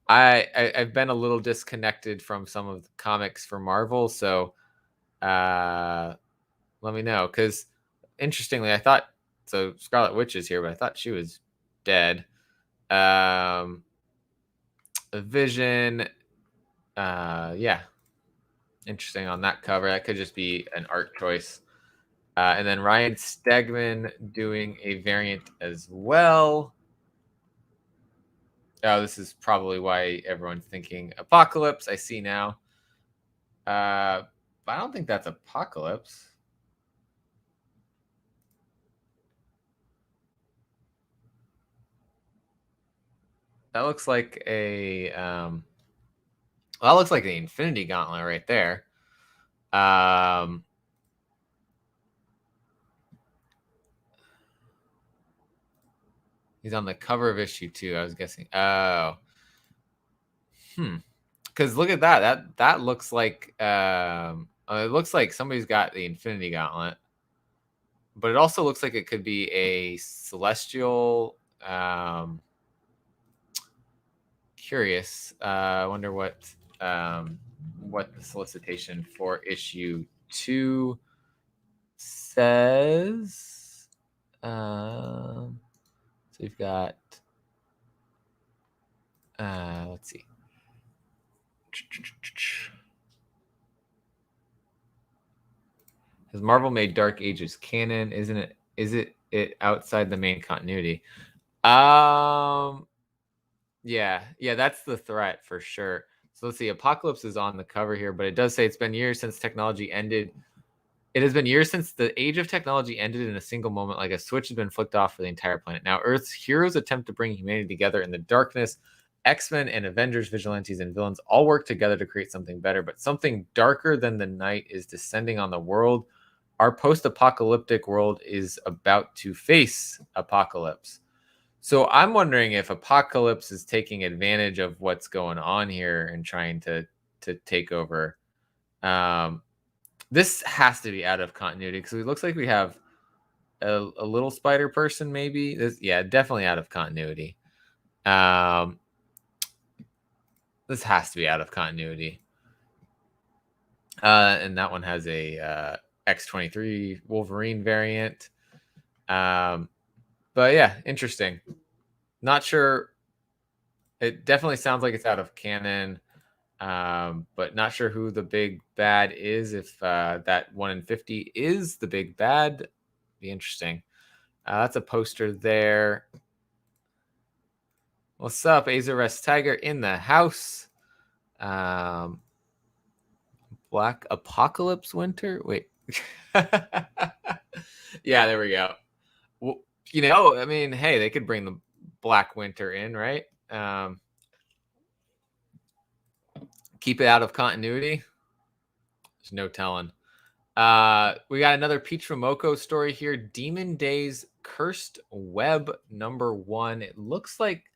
I've been a little disconnected from some of the comics for Marvel, so let me know, because interestingly, I thought Scarlet Witch is here, but I thought she was dead. Vision, interesting on that cover. That could just be an art choice. And then Ryan Stegman doing a variant as well. Oh, this is probably why everyone's thinking Apocalypse. I see now. But I don't think that's Apocalypse. That looks like a well, that looks like the Infinity Gauntlet right there. He's on the cover of issue 2. I was guessing. Oh, because look at that. That looks like it looks like somebody's got the Infinity Gauntlet, but it also looks like it could be a Celestial. Curious. I wonder what the solicitation for issue 2 says. So we've got. Let's see. Has Marvel made Dark Ages canon? Isn't it? Is it outside the main continuity? Yeah, that's the threat for sure. So let's see. Apocalypse is on the cover here, but it does say it's been years since technology ended. It has been years since the age of technology ended in a single moment, like a switch has been flicked off for the entire planet. Now, Earth's heroes attempt to bring humanity together in the darkness. X-Men and Avengers, vigilantes, and villains all work together to create something better, but something darker than the night is descending on the world. Our post-apocalyptic world is about to face apocalypse. So I'm wondering if Apocalypse is taking advantage of what's going on here and trying to take over. This has to be out of continuity because it looks like we have a little spider person, maybe. Yeah, definitely out of continuity. This has to be out of continuity. And that one has a X-23 Wolverine variant. But yeah, interesting. Not sure. It definitely sounds like it's out of canon. But not sure who the big bad is. If that 1 in 50 is the big bad, be interesting. That's a poster there. What's up, Azarest Tiger in the house? Black Apocalypse Winter. Wait. Yeah, there we go. Well, I mean, hey, they could bring the Black Winter in, right? Keep it out of continuity. There's no telling. We got another Peach Momoko story here. Demon Days Cursed Web #1. It looks like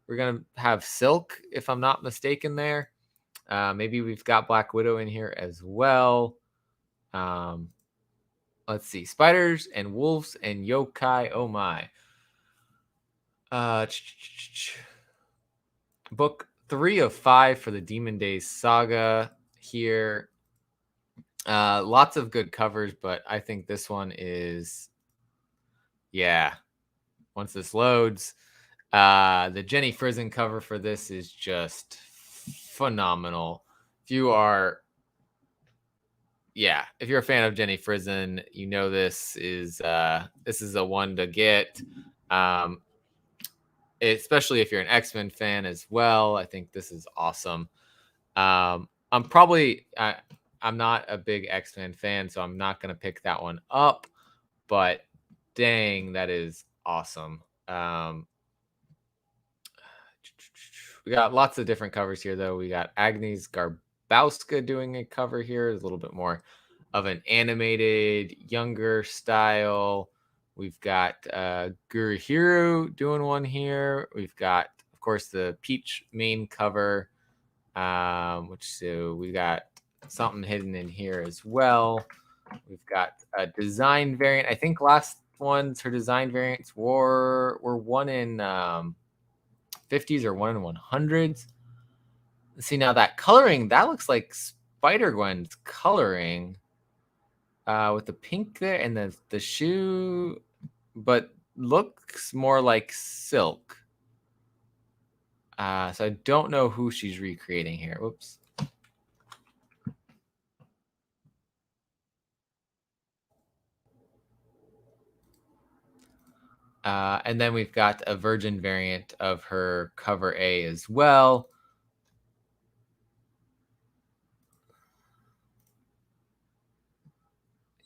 we're gonna have Silk, if I'm not mistaken. There, maybe we've got Black Widow in here as well. Let's see, spiders and wolves and yokai. Oh my. Book 3 of 5 for the Demon Days saga here. Lots of good covers, but I think this one is, yeah. Once this loads, the Jenny Frison cover for this is just phenomenal. If you're a fan of Jenny Frison, this is a one to get. Especially if you're an X-Men fan as well. I think this is awesome. I'm not a big X-Men fan, so I'm not going to pick that one up, but dang, that is awesome. We got lots of different covers here, though. We got Agnes Garbowska doing a cover here. It's a little bit more of an animated, younger style. We've got Guru Hero doing one here. We've got, of course, the Peach main cover, so we got something hidden in here as well. We've got a design variant. I think last ones, her design variants were 1 in 50s or 1 in 100s. Let's see, now that coloring, that looks like Spider-Gwen's coloring with the pink there and the shoe, but looks more like Silk. So I don't know who she's recreating here. Whoops. And then we've got a Virgin variant of her cover A as well.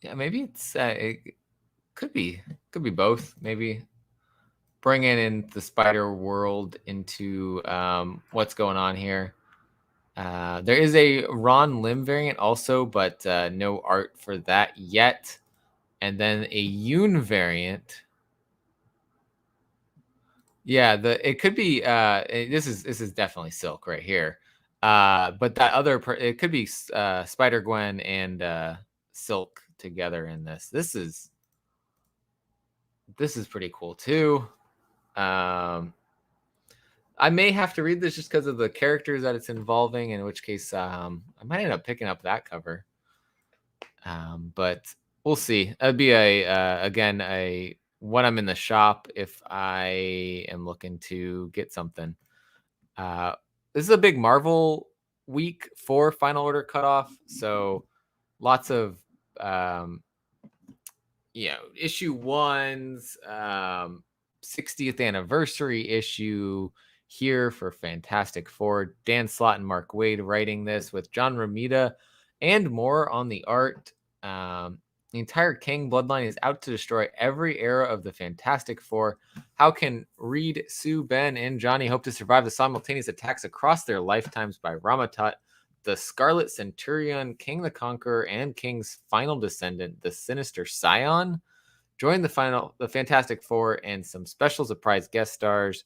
Yeah, maybe it could be both. Maybe bringing in the Spider world into what's going on here. There is a Ron Lim variant also, but no art for that yet. And then a Yoon variant. Yeah, it could be. This is definitely Silk right here. But that other it could be Spider Gwen and Silk together in this. This is pretty cool too. Um, I may have to read this just because of the characters that it's involving, in which case I might end up picking up that cover. But we'll see. That'd be again a when I'm in the shop if I am looking to get something. This is a big Marvel week for Final Order Cutoff, so lots of issue ones, 60th anniversary issue here for Fantastic Four. Dan Slott and Mark Waid writing this with John Romita and more on the art. The entire King bloodline is out to destroy every era of the Fantastic Four. How can Reed, Sue, Ben, and Johnny hope to survive the simultaneous attacks across their lifetimes by Ramatut, the Scarlet Centurion, King the Conqueror, and King's final descendant, the Sinister Scion? Join the Fantastic Four and some special surprise guest stars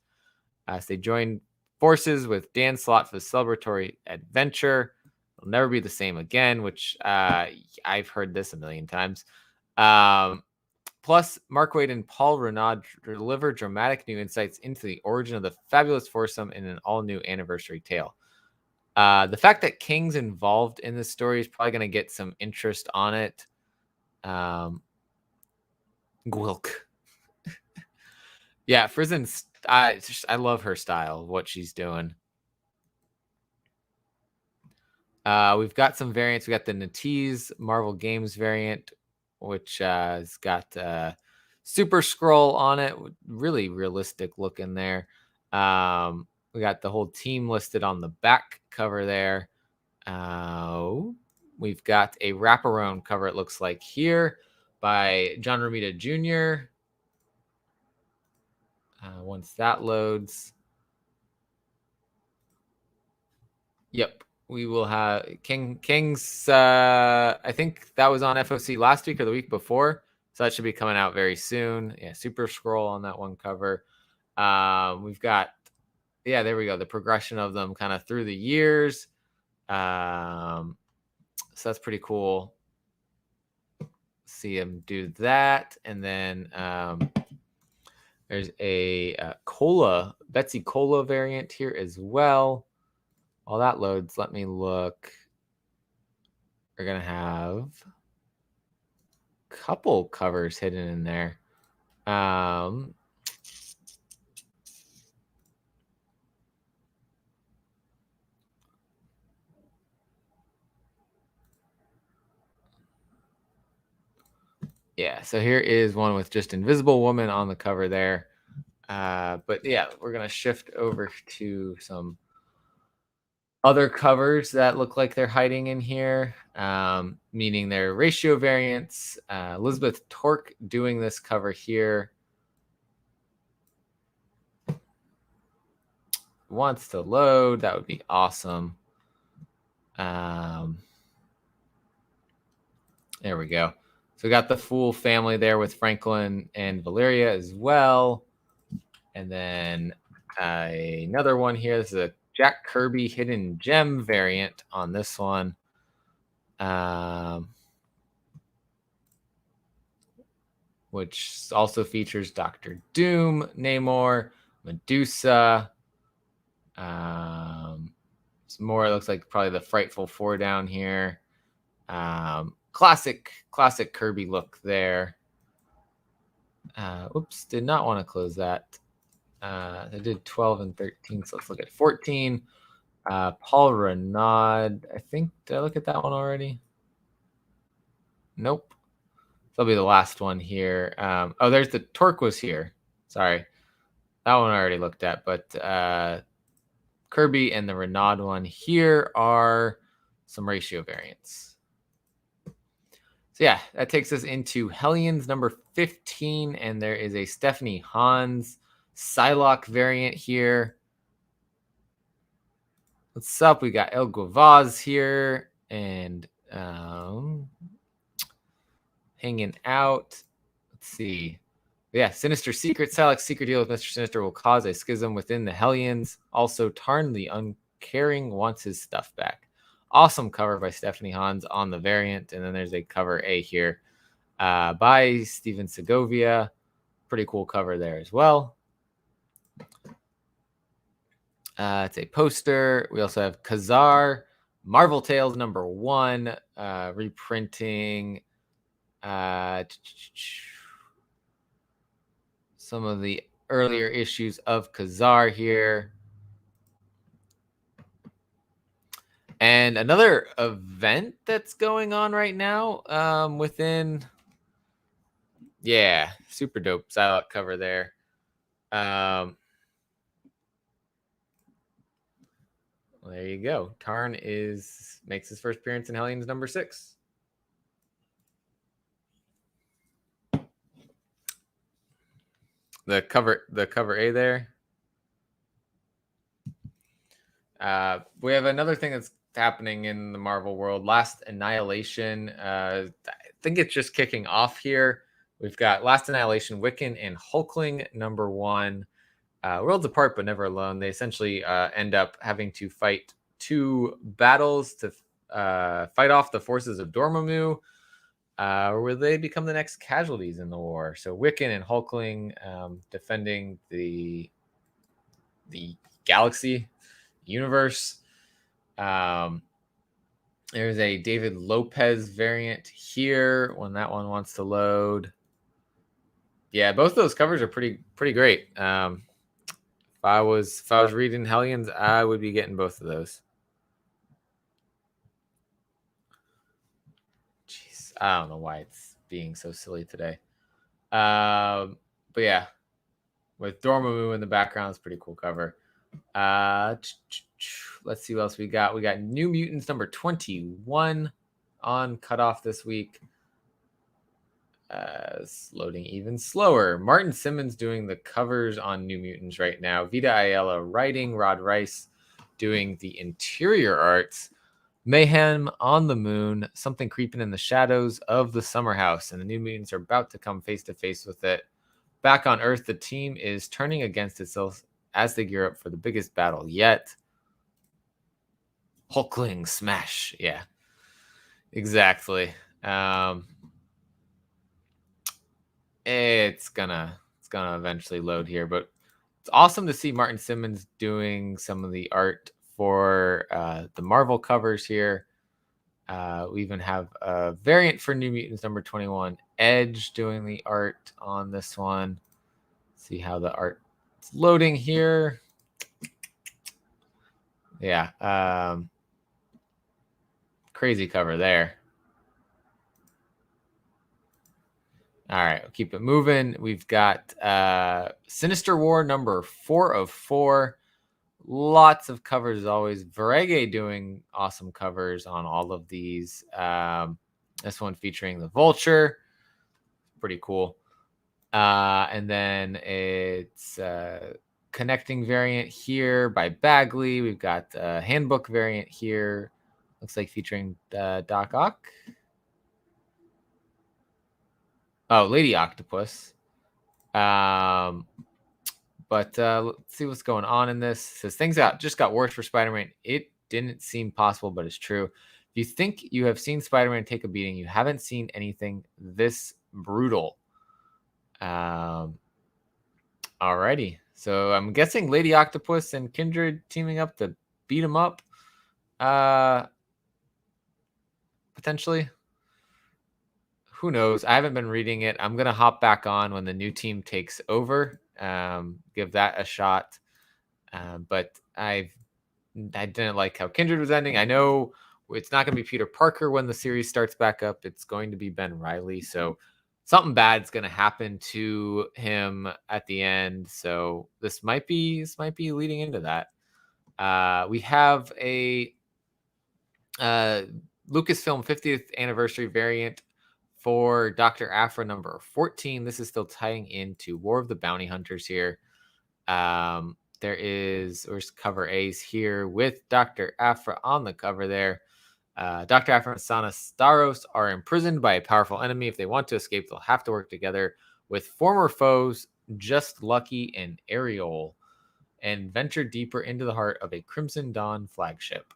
as they join forces with Dan Slott for the celebratory adventure. It'll never be the same again, which I've heard this a million times. Plus, Mark Waid and Paul Renaud deliver dramatic new insights into the origin of the fabulous foursome in an all-new anniversary tale. The fact that King's involved in this story is probably going to get some interest on it. Gwilk. Yeah, Frizen, I love her style, what she's doing. We've got some variants. We got the Natiz Marvel Games variant, which has got Super Scroll on it. Really realistic looking there. We got the whole team listed on the back cover there. We've got a wraparound cover, it looks like here, by John Romita Jr. Once that loads. Yep. We will have King's. I think that was on FOC last week or the week before, so that should be coming out very soon. Yeah, Super Scroll on that one cover. We've got, there we go. The progression of them kind of through the years. So that's pretty cool. See him do that, and then there's a Betsy Cola variant here as well. While that loads, let me look. We're going to have a couple covers hidden in there. Yeah, so here is one with just Invisible Woman on the cover there. But yeah, we're going to shift over to some other covers that look like they're hiding in here, meaning they're ratio variants. Elizabeth Torque doing this cover here. Wants to load. That would be awesome. There we go. So we got the Fool family there with Franklin and Valeria as well. And then another one here. This is a Jack Kirby Hidden Gem variant on this one. Which also features Dr. Doom, Namor, Medusa. Some more, it looks like probably the Frightful Four down here. Classic Kirby look there. Oops, did not want to close that. They did 12 and 13, so let's look at 14. Paul Renaud, I think, did I look at that one already? Nope. That'll be the last one here. There's the Torque was here. Sorry, that one I already looked at, but Kirby and the Renaud one here are some ratio variants. So yeah, that takes us into Hellions number 15, and there is a Stephanie Hans Psylocke variant here. What's up? We got El Guavaz here, and hanging out. Let's see. Yeah, Sinister Secret. Psylocke's secret deal with Mr. Sinister will cause a schism within the Hellions. Also, Tarn the Uncaring wants his stuff back. Awesome cover by Stephanie Hans on the variant. And then there's a cover A here by Steven Segovia. Pretty cool cover there as well. It's a poster. We also have Khazar, Marvel Tales number 1, reprinting some of the earlier issues of Khazar here. And another event that's going on right now within, yeah, super dope Psylocke cover there. Well, there you go. Tarn makes his first appearance in Hellions number 6. The cover A there. We have another thing that's happening in the Marvel world. Last Annihilation. I think it's just kicking off here. We've got Last Annihilation, Wiccan, and Hulkling number 1. Worlds apart but never alone. They essentially end up having to fight 2 battles to fight off the forces of Dormammu, where they become the next casualties in the war. So Wiccan and Hulkling defending the galaxy universe. There's a David Lopez variant here when that one wants to load. Yeah, both those covers are pretty great. If I was reading Hellions, I would be getting both of those. Jeez, I don't know why it's being so silly today. But yeah, with Dormammu in the background, it's a pretty cool cover. Let's see what else we got. We got New Mutants number 21 on Cutoff this week. It's loading even slower. Martin Simmons doing the covers on New Mutants right now. Vita Ayala writing. Rod Rice doing the interior arts. Mayhem on the moon. Something creeping in the shadows of the summer house. And the New Mutants are about to come face to face with it. Back on Earth, the team is turning against itself as they gear up for the biggest battle yet. Hulkling smash. Yeah, exactly. It's gonna eventually load here, but it's awesome to see Martin Simmons doing some of the art for the Marvel covers here. We even have a variant for New Mutants number 21. Edge doing the art on this one. See how the art is loading here. Yeah, crazy cover there. All right, we'll keep it moving. We've got Sinister War number 4 of 4. Lots of covers as always. Verege doing awesome covers on all of these. This one featuring the Vulture. Pretty cool. And then it's connecting variant here by Bagley. We've got a handbook variant here. Looks like featuring Doc Ock. Oh, Lady Octopus. But let's see what's going on in this. It says things just got worse for Spider-Man. It didn't seem possible, but it's true. If you think you have seen Spider-Man take a beating, you haven't seen anything this brutal. Alrighty. So I'm guessing Lady Octopus and Kindred teaming up to beat him up. Potentially. Who knows? I haven't been reading it. I'm gonna hop back on when the new team takes over. Give that a shot. But I didn't like how Kindred was ending. I know it's not going to be Peter Parker when the series starts back up. It's going to be Ben Reilly. So something bad's going to happen to him at the end. So this might be leading into that. We have a Lucasfilm 50th anniversary variant for Dr. Aphra number 14. This is still tying into War of the Bounty Hunters here. There is, where's cover A's here with Dr. Aphra on the cover there. Dr. Aphra and Sana Staros are imprisoned by a powerful enemy. If they want to escape, they'll have to work together with former foes Just Lucky and Ariel and venture deeper into the heart of a Crimson Dawn flagship.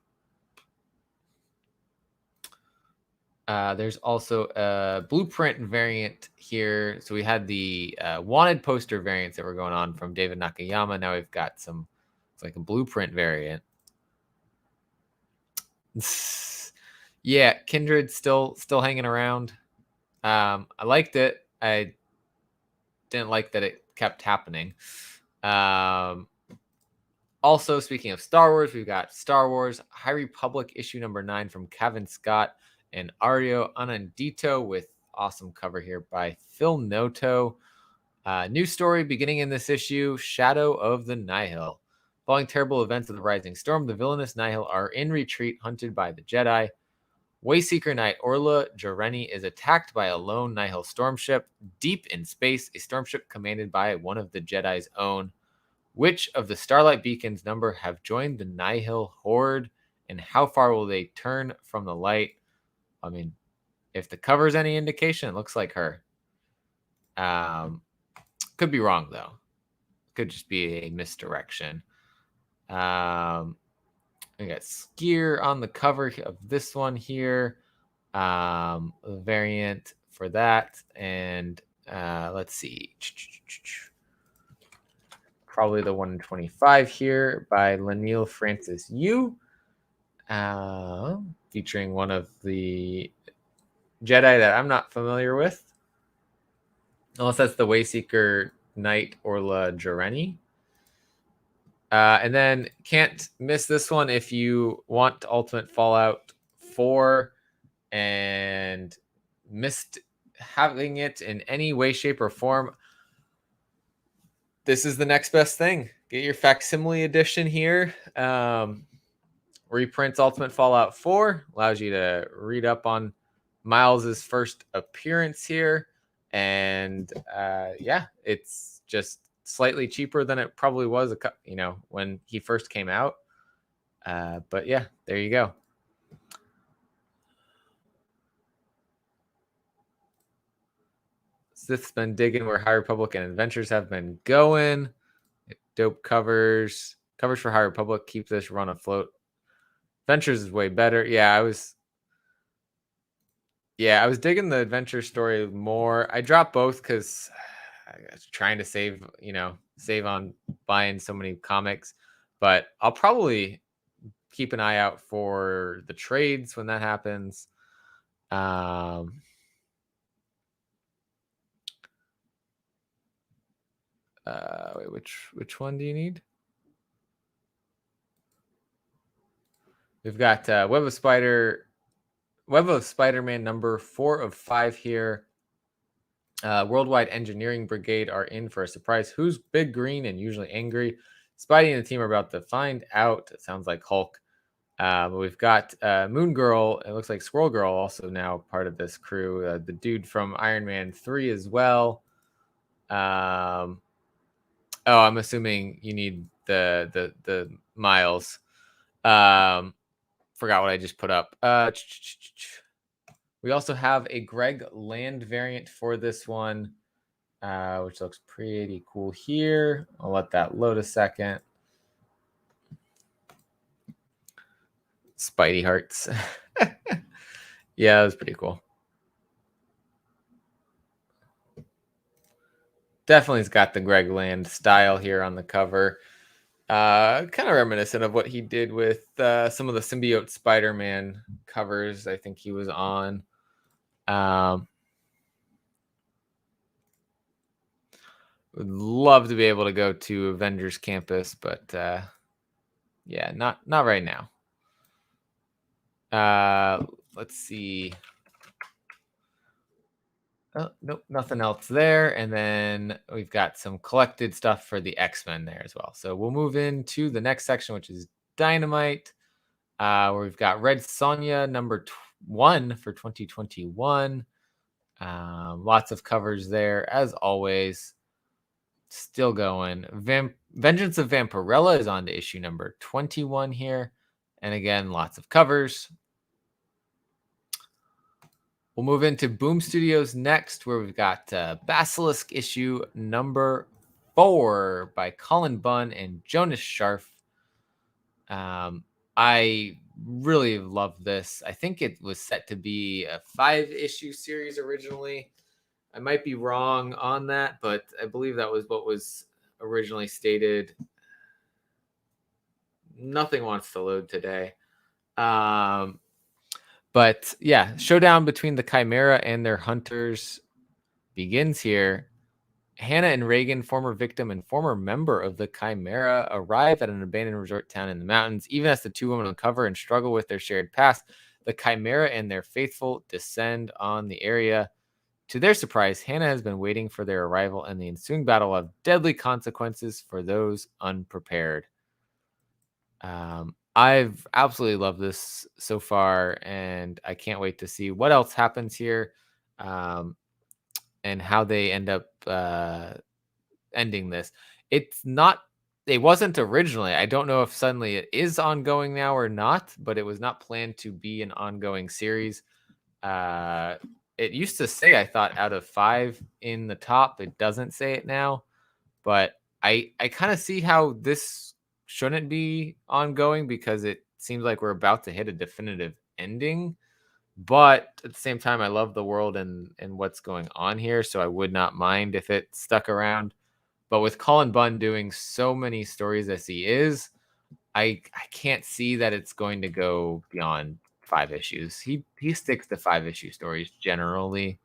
There's also a blueprint variant here. So we had the wanted poster variants that were going on from David Nakayama. Now we've got some, it's like a blueprint variant. Yeah, Kindred still hanging around. I liked it. I didn't like that it kept happening. Also, speaking of Star Wars, we've got Star Wars High Republic issue number 9 from Kevin Scott and Ario Anandito with awesome cover here by Phil Noto. New story beginning in this issue, Shadow of the Nihil. Following terrible events of the Rising Storm, the villainous Nihil are in retreat, hunted by the Jedi. Wayseeker Knight Orla Jareni is attacked by a lone Nihil stormship deep in space, a stormship commanded by one of the Jedi's own. Which of the Starlight Beacon's number have joined the Nihil horde, and how far will they turn from the light? I mean, if the cover's any indication, it looks like her. Could be wrong, though. Could just be a misdirection. We got Skier on the cover of this one here. A variant for that. And let's see. Probably the 125 here by Lanil Francis Yu. Featuring one of the Jedi that I'm not familiar with. Unless that's the Wayseeker Knight Orla Jareni. And then can't miss this one if you want Ultimate Fallout 4 and missed having it in any way, shape, or form. This is the next best thing. Get your facsimile edition here. Reprints Ultimate Fallout 4. Allows you to read up on Miles's first appearance here. And yeah, it's just slightly cheaper than it probably was, when he first came out. But yeah, there you go. Sith's been digging where High Republic and Adventures have been going. Dope covers. Covers for High Republic keep this run afloat. Adventures is way better. Yeah, I was digging the adventure story more. I dropped both because I was trying to save on buying so many comics. But I'll probably keep an eye out for the trades when that happens. Wait, which one do you need? We've got Web of Spider-Man number 4 of 5 here. Worldwide Engineering Brigade are in for a surprise. Who's big, green, and usually angry? Spidey and the team are about to find out. It sounds like Hulk. But we've got Moon Girl. It looks like Squirrel Girl also now part of this crew. The dude from Iron Man 3 as well. I'm assuming you need the Miles. Forgot what I just put up. We also have a Greg Land variant for this one, which looks pretty cool here. I'll let that load a second. Spidey hearts. Yeah, that was pretty cool. Definitely has got the Greg Land style here on the cover. Kind of reminiscent of what he did with some of the Symbiote Spider-Man covers I think he was on. Would love to be able to go to Avengers Campus, but yeah, not right now. Let's see. Oh, nope, nothing else there. And then we've got some collected stuff for the X-Men there as well. So we'll move into the next section, which is Dynamite, where we've got Red Sonja #1 for 2021. Lots of covers there, as always. Still going. Vengeance of Vampirella is on to issue number 21 here. And again, lots of covers. We'll move into Boom Studios next, where we've got Basilisk issue number 4 by Colin Bunn and Jonas Scharf. I really love this. I think it was set to be a 5-issue series originally. I might be wrong on that, but I believe that was what was originally stated. Nothing wants to load today. But yeah, showdown between the Chimera and their hunters begins here. Hannah and Reagan, former victim and former member of the Chimera, arrive at an abandoned resort town in the mountains. Even as the two women uncover and struggle with their shared past, the Chimera and their faithful descend on the area. To their surprise, Hannah has been waiting for their arrival, and the ensuing battle will have deadly consequences for those unprepared. I've absolutely loved this so far, and I can't wait to see what else happens here, and how they end up ending this. It wasn't originally. I don't know if suddenly it is ongoing now or not, but it was not planned to be an ongoing series. It used to say, I thought, out of 5 in the top. It doesn't say it now, but I kind of see how this shouldn't be ongoing, because it seems like we're about to hit a definitive ending. But at the same time, I love the world and what's going on here, so I would not mind if it stuck around. But with Colin Bunn doing so many stories as he is, I can't see that it's going to go beyond 5 issues. He sticks to 5-issue stories generally.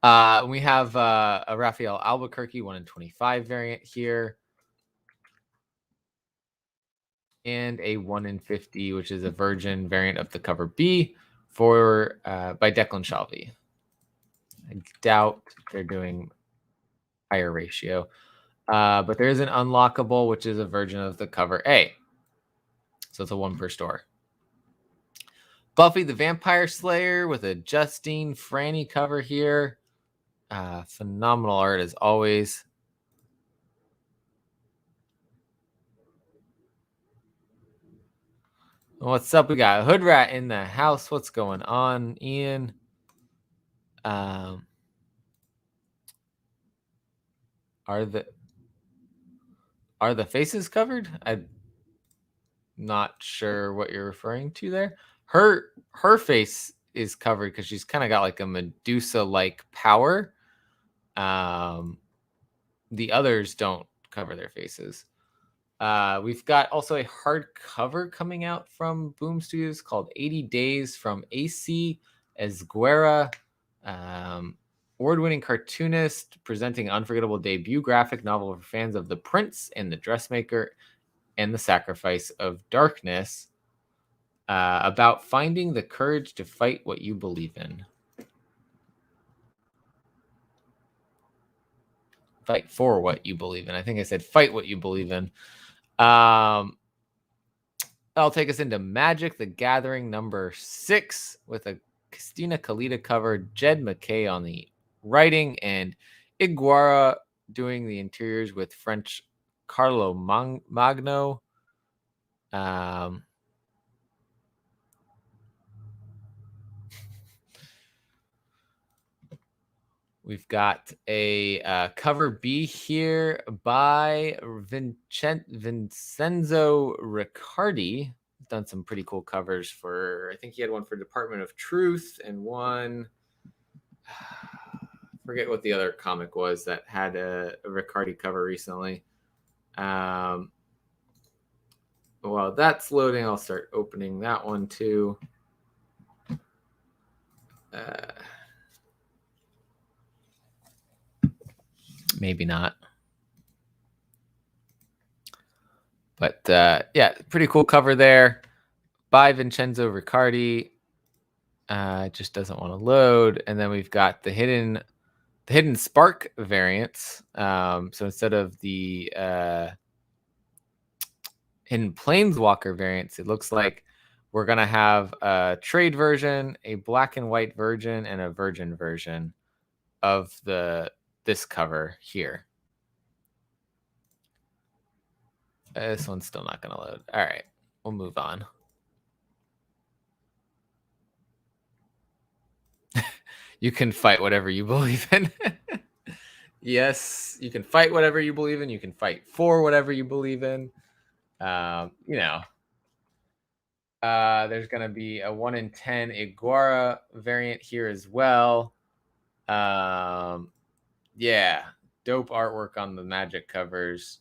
We have a Raphael Albuquerque 1/25 variant here, and a 1/50, which is a Virgin variant of the cover B for by Declan Shalvey. I doubt they're doing higher ratio, but there is an unlockable, which is a version of the cover A. So it's a 1 per store. Buffy the Vampire Slayer with a Justine Franny cover here. Phenomenal art as always. What's up? We got Hood Rat in the house. What's going on, Ian? Are the faces covered? I'm not sure what you're referring to there. Her face is covered because she's kind of got like a Medusa-like power. The others don't cover their faces. We've got also a hardcover coming out from Boom Studios called 80 Days from AC Esguerra. Award-winning cartoonist presenting an unforgettable debut graphic novel for fans of The Prince and the Dressmaker and the Sacrifice of Darkness, about finding the courage to fight what you believe in. Fight for what you believe in. I think I said fight what you believe in. That'll take us into Magic the Gathering number 6 with a Christina Kalita cover, Jed McKay on the writing, and Iguara doing the interiors with French Carlo Magno. We've got a cover B here by Vincenzo Riccardi. Done some pretty cool covers for, I think he had one for Department of Truth and one, forget what the other comic was that had a Riccardi cover recently. While that's loading, I'll start opening that one too. Maybe not. But yeah, pretty cool cover there by Vincenzo Riccardi. It just doesn't want to load. And then we've got the hidden spark variants. So instead of the hidden planeswalker variants, it looks like we're gonna have a trade version, a black and white version, and a virgin version of this cover here. This one's still not gonna load. All right, we'll move on. You can fight whatever you believe in. Yes, you can fight whatever you believe in. You can fight for whatever you believe in. There's going to be a 1 in 10 Iguara variant here as well. Yeah, dope artwork on the Magic covers.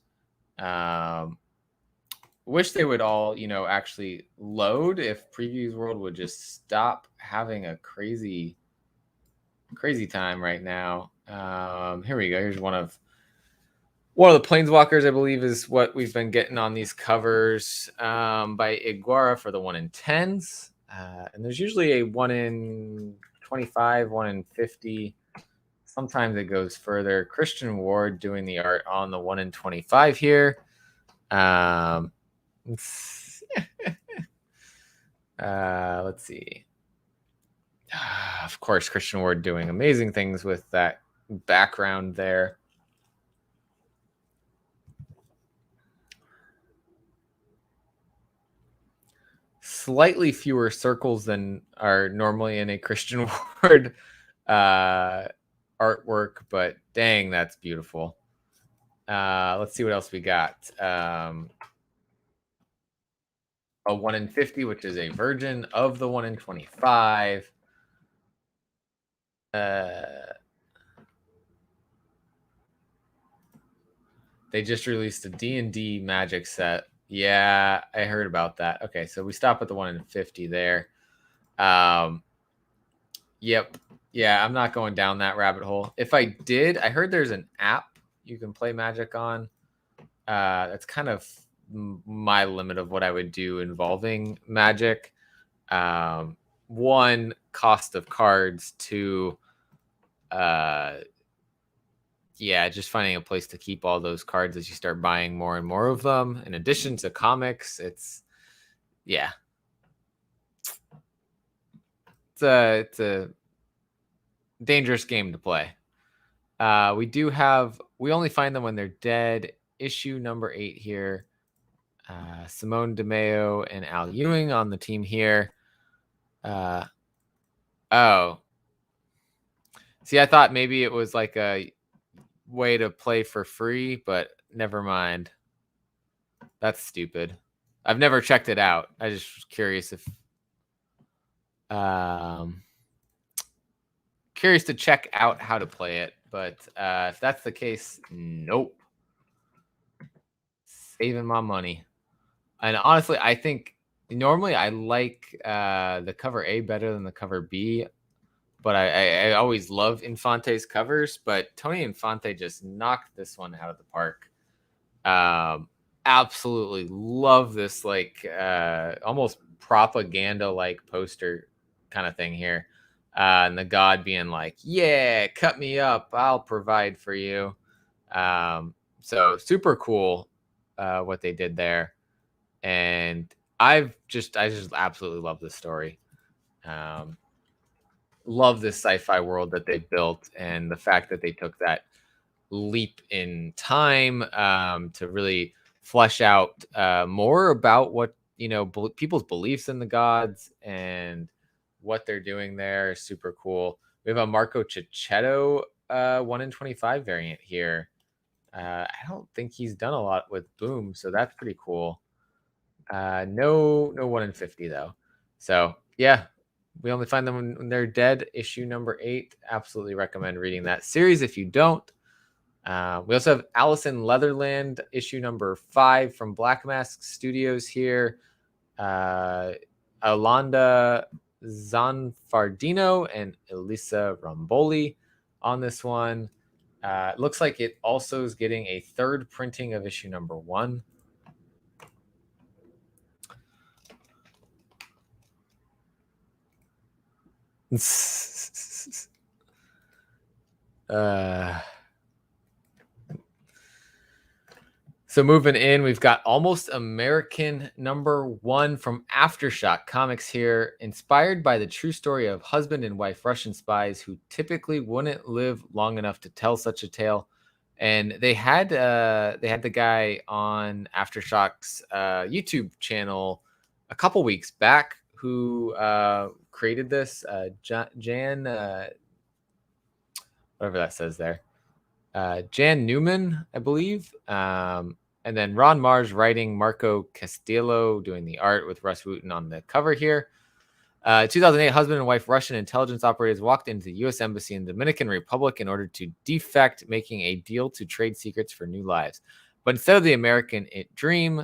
Wish they would all, actually load. If Previews World would just stop having a crazy time right now. Here we go. Here's one of the Planeswalkers, I believe, is what we've been getting on these covers by Iguara for the 1 in 10s. And there's usually a 1 in 25, 1 in 50. Sometimes it goes further. Christian Ward doing the art on the 1 in 25 here. Let's see. Of course, Christian Ward doing amazing things with that background there. Slightly fewer circles than are normally in a Christian Ward artwork, but dang, that's beautiful. Let's see what else we got. A 1 in 50, which is a version of the 1 in 25. They just released a D&D Magic set. Yeah, I heard about that. Okay, so we stop at the 1 in 50 there. Yep. Yeah, I'm not going down that rabbit hole. If I did, I heard there's an app you can play Magic on. That's kind of my limit of what I would do involving Magic. 1, cost of cards. 2, just finding a place to keep all those cards as you start buying more and more of them. In addition to comics, it's a dangerous game to play. We only find them when they're dead. Issue number 8 here. Simone DeMeo and Al Ewing on the team here. See, I thought maybe it was like a way to play for free, but never mind. That's stupid. I've never checked it out. I just was curious if curious to check out how to play it, but if that's the case, nope. Saving my money. And honestly, I think normally I like the cover A better than the cover B, but I always love Infante's covers, but Tony Infante just knocked this one out of the park. Absolutely love this, like almost propaganda-like poster kind of thing here. And the god being like, yeah, cut me up, I'll provide for you. So super cool what they did there. And I just absolutely love this story. Love this sci-fi world that they built, and the fact that they took that leap in time to really flesh out more about what people's beliefs in the gods and what they're doing there is super cool. We have a Marco Cicchetto 1 in 25 variant here. I don't think he's done a lot with Boom, so that's pretty cool. No 1 in 50 though. So yeah, we only find them when they're dead. Issue number 8. Absolutely recommend reading that series if you don't. We also have Allison Leatherland, issue number 5 from Black Mask Studios here. Alonda Zanfardino and Elisa Ramboli on this one. It looks like it also is getting a 3rd printing of issue number 1. uh, So moving in, we've got Almost American #1 from Aftershock Comics here, inspired by the true story of husband and wife Russian spies who typically wouldn't live long enough to tell such a tale. And they had the guy on Aftershock's YouTube channel a couple weeks back who created this Jan whatever that says there. Jan Newman, I believe. And then Ron Mars writing, Marco Castillo doing the art with Russ Wooten on the cover here. 2008, husband and wife Russian intelligence operators walked into the U.S. Embassy in the Dominican Republic in order to defect, making a deal to trade secrets for new lives. But instead of the American dream,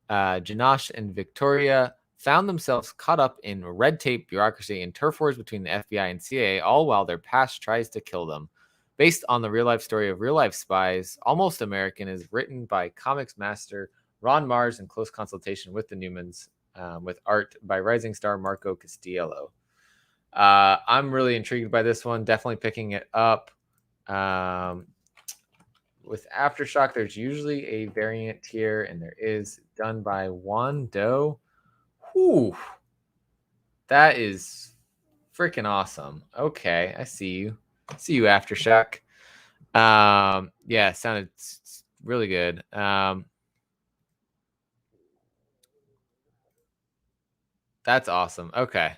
Janosh and Victoria found themselves caught up in red tape, bureaucracy, and turf wars between the FBI and CIA, all while their past tries to kill them. Based on the real-life story of real-life spies, Almost American is written by comics master Ron Mars in close consultation with the Newmans, with art by rising star Marco Castillo. I'm really intrigued by this one. Definitely picking it up. With Aftershock, there's usually a variant here, and there is done by Juan Doe. Whew. That is freaking awesome. Okay, I see you. See you, Aftershock. Yeah, sounded really good. That's awesome. Okay.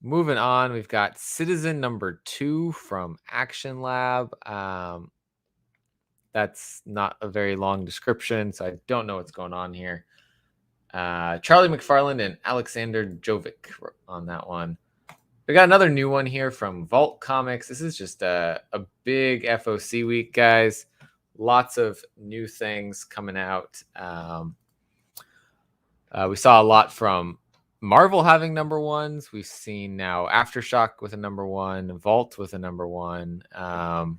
Moving on, we've got Citizen #2 from Action Lab. That's not a very long description, so I don't know what's going on here. Charlie McFarland and Alexander Jovic on that one. We got another new one here from Vault Comics. This is just a big FOC week, guys. Lots of new things coming out. We saw a lot from Marvel having #1s. We've seen now Aftershock with a #1, Vault with a #1. I'm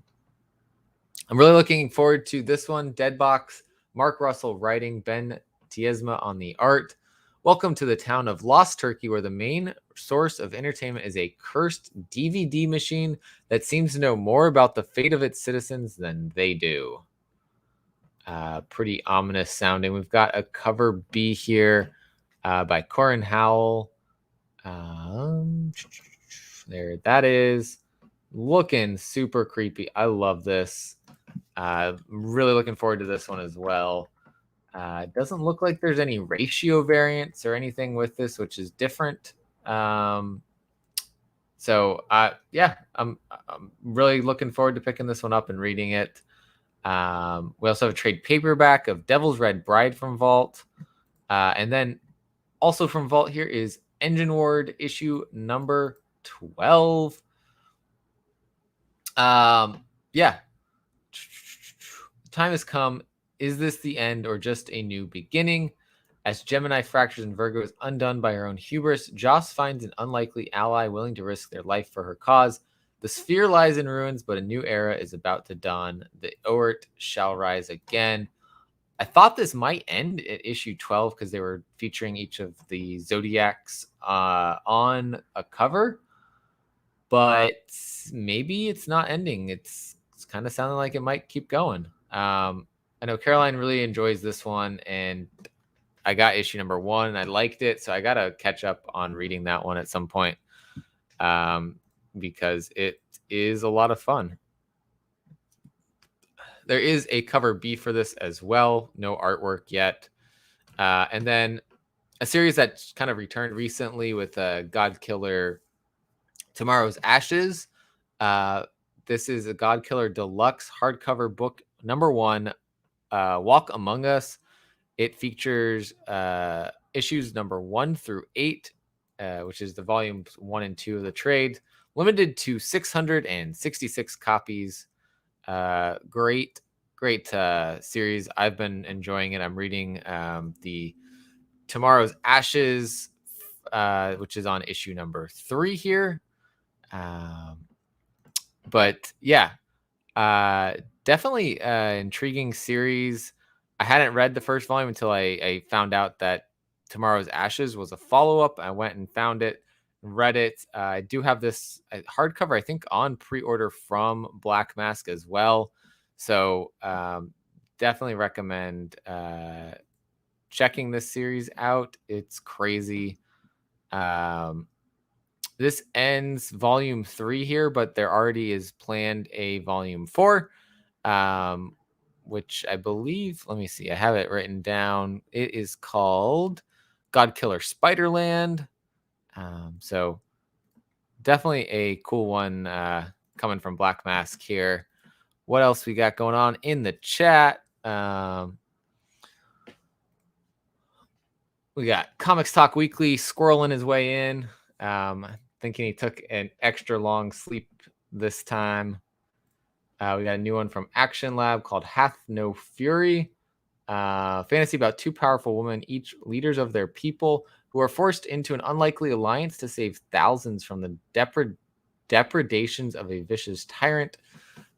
really looking forward to this one. Deadbox, Mark Russell writing, Ben Tiesma on the art. Welcome to the town of Lost Turkey, where the main source of entertainment is a cursed DVD machine that seems to know more about the fate of its citizens than they do. Pretty ominous sounding. We've got a cover B here by Corin Howell. There that is. Looking super creepy. I love this. Really looking forward to this one as well. It doesn't look like there's any ratio variants or anything with this, which is different. So yeah, I'm really looking forward to picking this one up and reading it. We also have a trade paperback of Devil's Red Bride from Vault. And then also from Vault here is Engine Ward issue #12. Yeah. Time has come. Is this the end or just a new beginning? As Gemini fractures and Virgo is undone by her own hubris, Joss finds an unlikely ally willing to risk their life for her cause. The sphere lies in ruins, but a new era is about to dawn. The Oort shall rise again. I thought this might end at issue 12 because they were featuring each of the Zodiacs on a cover, but maybe it's not ending. It's kind of sounding like it might keep going. I know Caroline really enjoys this one, and I got issue #1 and I liked it, so I got to catch up on reading that one at some point because it is a lot of fun. There is a cover B for this as well. No artwork yet. And then a series that kind of returned recently with God Killer Tomorrow's Ashes. This is a God Killer Deluxe hardcover book #1, Walk Among Us. It features issues #1 through 8, which is the volumes 1 and 2 of the trade, limited to 666 copies. Great series. I've been enjoying it. I'm reading the Tomorrow's Ashes, which is on issue #3 here. But yeah, definitely intriguing series. I hadn't read the first volume until I found out that Tomorrow's Ashes was a follow-up. I went and found it, read it. I do have this hardcover, I think, on pre-order from Black Mask as well. So definitely recommend checking this series out. It's crazy. This ends volume 3 here, but there already is planned a volume 4, which I believe, let me see, I have it written down. It is called Godkiller Spiderland. So definitely a cool one coming from Black Mask here. What else we got going on in the chat? We got Comics Talk Weekly squirreling his way in. Thinking he took an extra long sleep this time. We got a new one from Action Lab called Hath No Fury. Fantasy about two powerful women, each leaders of their people, who are forced into an unlikely alliance to save thousands from the depredations of a vicious tyrant.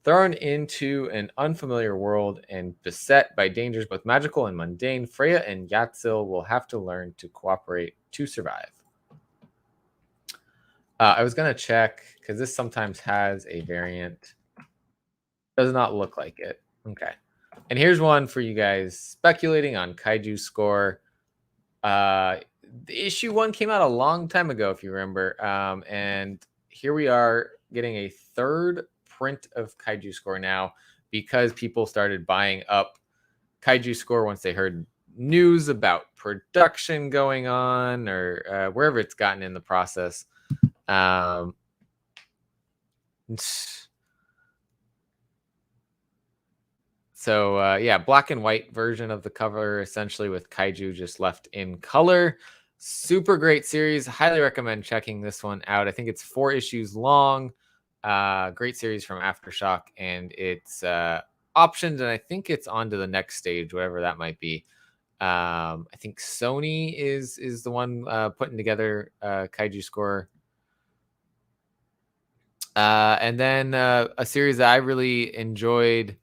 Thrown into an unfamiliar world and beset by dangers both magical and mundane, Freya and Yatzil will have to learn to cooperate to survive. I was going to check, because this sometimes has a variant. Does not look like it. Okay. And here's one for you guys speculating on Kaiju Score. The issue 1 came out a long time ago, if you remember. And here we are getting a third print of Kaiju Score now, because people started buying up Kaiju Score once they heard news about production going on, or wherever it's gotten in the process. So yeah, black and white version of the cover, essentially, with Kaiju just left in color. Super great series. Highly recommend checking this one out. I think it's 4 issues long. Great series from Aftershock, and it's optioned, and I think it's on to the next stage, whatever that might be. I think Sony is the one putting together Kaiju Score. And then a series that I really enjoyed,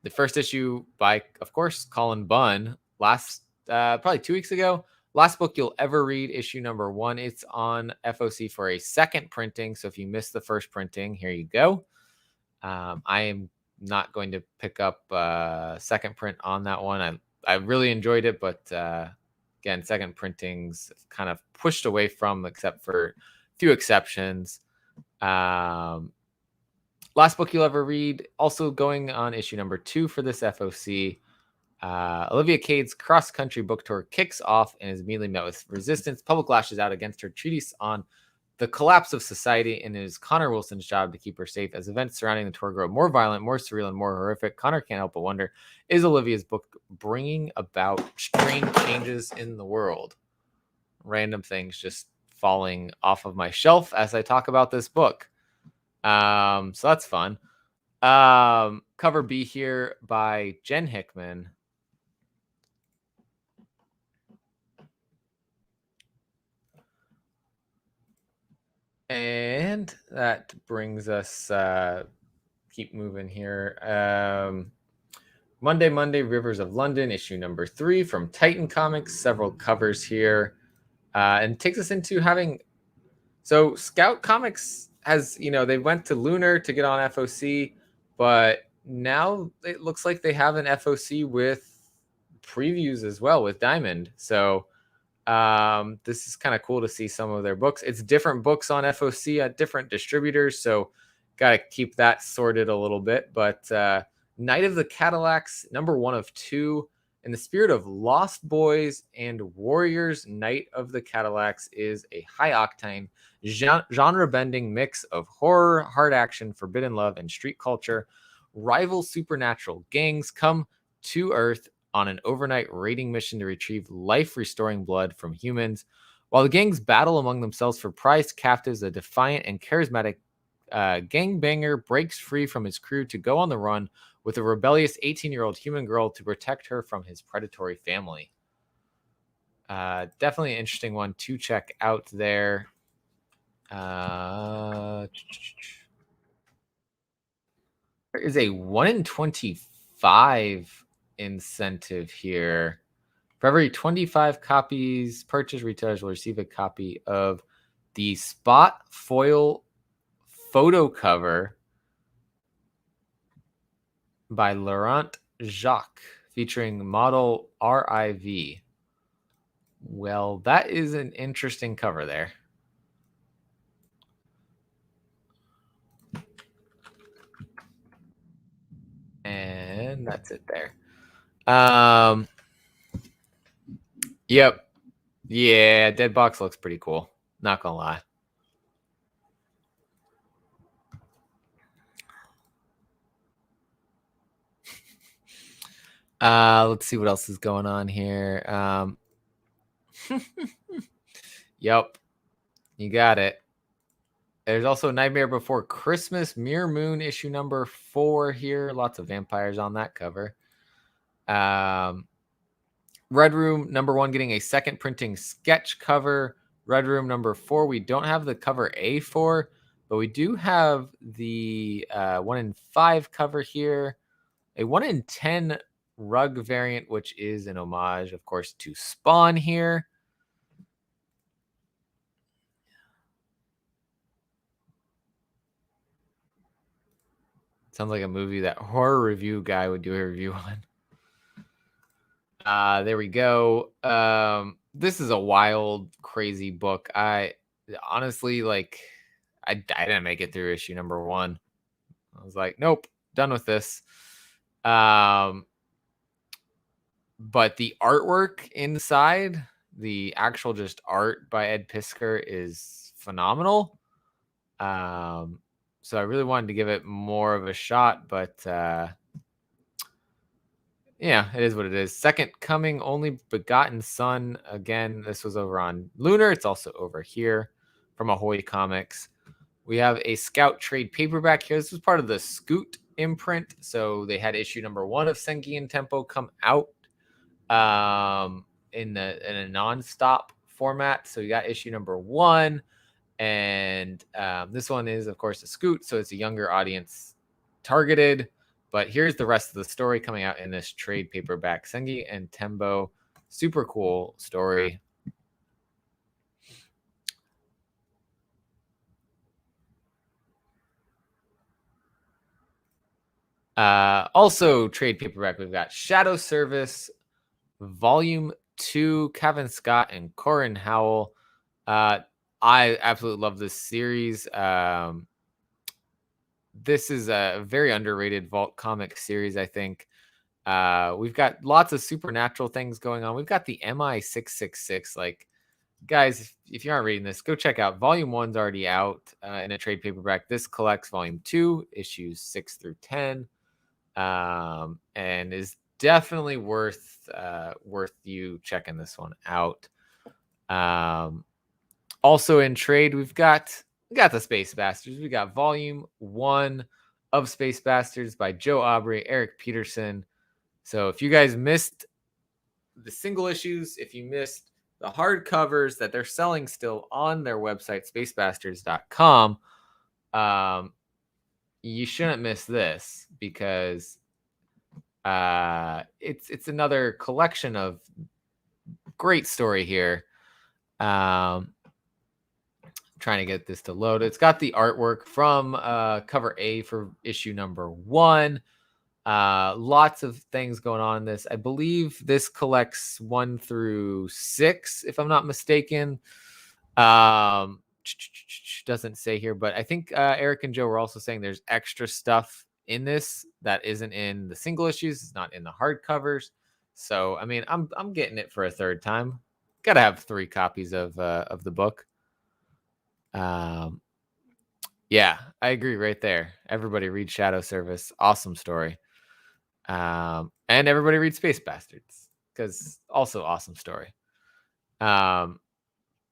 the first issue by, of course, Colin Bunn, last probably 2 weeks ago. Last book you'll ever read, issue number 1. It's on FOC for a second printing. So if you missed the first printing, here you go. I am not going to pick up second print on that one. I really enjoyed it, but again, second printings kind of pushed away from, except for a few exceptions. Last book you'll ever read, also going on issue number 2 for this FOC. Olivia Cade's cross-country book tour kicks off and is immediately met with resistance. Public lashes out against her treatise on the collapse of society, and it is Connor Wilson's job to keep her safe. As events surrounding the tour grow more violent, more surreal, and more horrific, Connor can't help but wonder, is Olivia's book bringing about strange changes in the world? Random things just falling off of my shelf as I talk about this book. So that's fun. Cover B here by Jen Hickman. And that brings us, keep moving here. Monday, Rivers of London, issue number 3 from Titan Comics. Several covers here. And takes us into having, so Scout Comics has, they went to Lunar to get on FOC, but now it looks like they have an FOC with previews as well with Diamond. So this is kind of cool to see some of their books. It's different books on FOC at different distributors, so got to keep that sorted a little bit. But Night of the Cadillacs, number 1 of 2. In the spirit of Lost Boys and Warriors, Night of the Cadillacs is a high-octane, genre-bending mix of horror, hard action, forbidden love, and street culture. Rival supernatural gangs come to Earth on an overnight raiding mission to retrieve life-restoring blood from humans. While the gangs battle among themselves for prized captives, a defiant and charismatic gangbanger breaks free from his crew to go on the run with a rebellious 18-year-old human girl to protect her from his predatory family. Definitely an interesting one to check out there. There is a 1 in 25 incentive here. For every 25 copies purchased, retailers will receive a copy of the spot foil photo cover by Laurent Jacques featuring model RIV. Well, that is an interesting cover there. And that's it there. Yep. Yeah, Dead Box looks pretty cool. Not gonna lie. Let's see what else is going on here. Yep. You got it. There's also Nightmare Before Christmas, Mirror Moon issue number 4 here. Lots of vampires on that cover. Red Room number 1 getting a second printing sketch cover. Red Room number 4, we don't have the cover A for, but we do have the 1 in 5 cover here. A 1 in 10 rug variant, which is an homage, of course, to Spawn here. Sounds like a movie that horror review guy would do a review on. There we go. This is a wild, crazy book. I honestly, like, I didn't make it through issue number 1. I was like, nope, done with this. But the artwork inside, the actual just art by Ed Piskor is phenomenal. So I really wanted to give it more of a shot, but yeah, it is what it is. Second Coming, Only Begotten Son. Again, this was over on Lunar. It's also over here from Ahoy Comics. We have a Scout trade paperback here. This was part of the Scoot imprint. So they had issue number 1 of Senki and Tempo come out in a non-stop format. So you got issue number 1. And this one is, of course, a Scoot, so it's a younger audience targeted. But here's the rest of the story coming out in this trade paperback. Sengi and Tembo, super cool story. Also, trade paperback, we've got Shadow Service, Volume 2, Kevin Scott and Corin Howell. I absolutely love this series. This is a very underrated Vault comic series, I think. We've got lots of supernatural things going on. We've got the MI666. Like, guys, if you aren't reading this, go check out Volume 1's already out in a trade paperback. This collects Volume 2, issues 6 through 10, and is definitely worth you checking this one out. Also in trade, we got the Space Bastards. We got Volume 1 of Space Bastards by Joe Aubrey, Eric Peterson. So if you guys missed the single issues, if you missed the hardcovers that they're selling still on their website, spacebastards.com, you shouldn't miss this, because it's another collection of great story here. Trying to get this to load. It's got the artwork from cover A for issue number 1. Lots of things going on in this. I believe this collects 1 through 6, if I'm not mistaken. Doesn't say here, but I think Eric and Joe were also saying there's extra stuff in this that isn't in the single issues. It's not in the hardcovers. So I mean, I'm getting it for a third time. Gotta have 3 copies of the book. Yeah, I agree right there. Everybody read Shadow Service. Awesome story. And everybody read Space Bastards, because also awesome story. But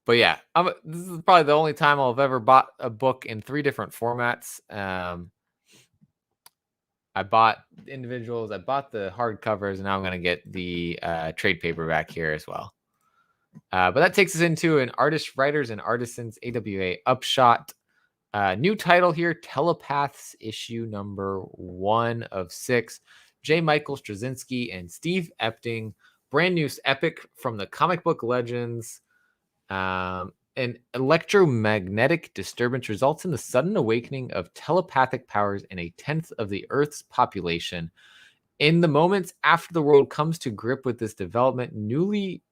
yeah, this is probably the only time I've ever bought a book in 3 different formats. I bought individuals, I bought the hardcovers, and now I'm going to get the trade paperback here as well. But that takes us into an Artists, Writers, and Artisans AWA Upshot. New title here, Telepaths, issue number 1 of 6. J. Michael Straczynski and Steve Epting. Brand new epic from the comic book legends. an electromagnetic disturbance results in the sudden awakening of telepathic powers in a tenth of the Earth's population. In the moments after the world comes to grip with this development, newly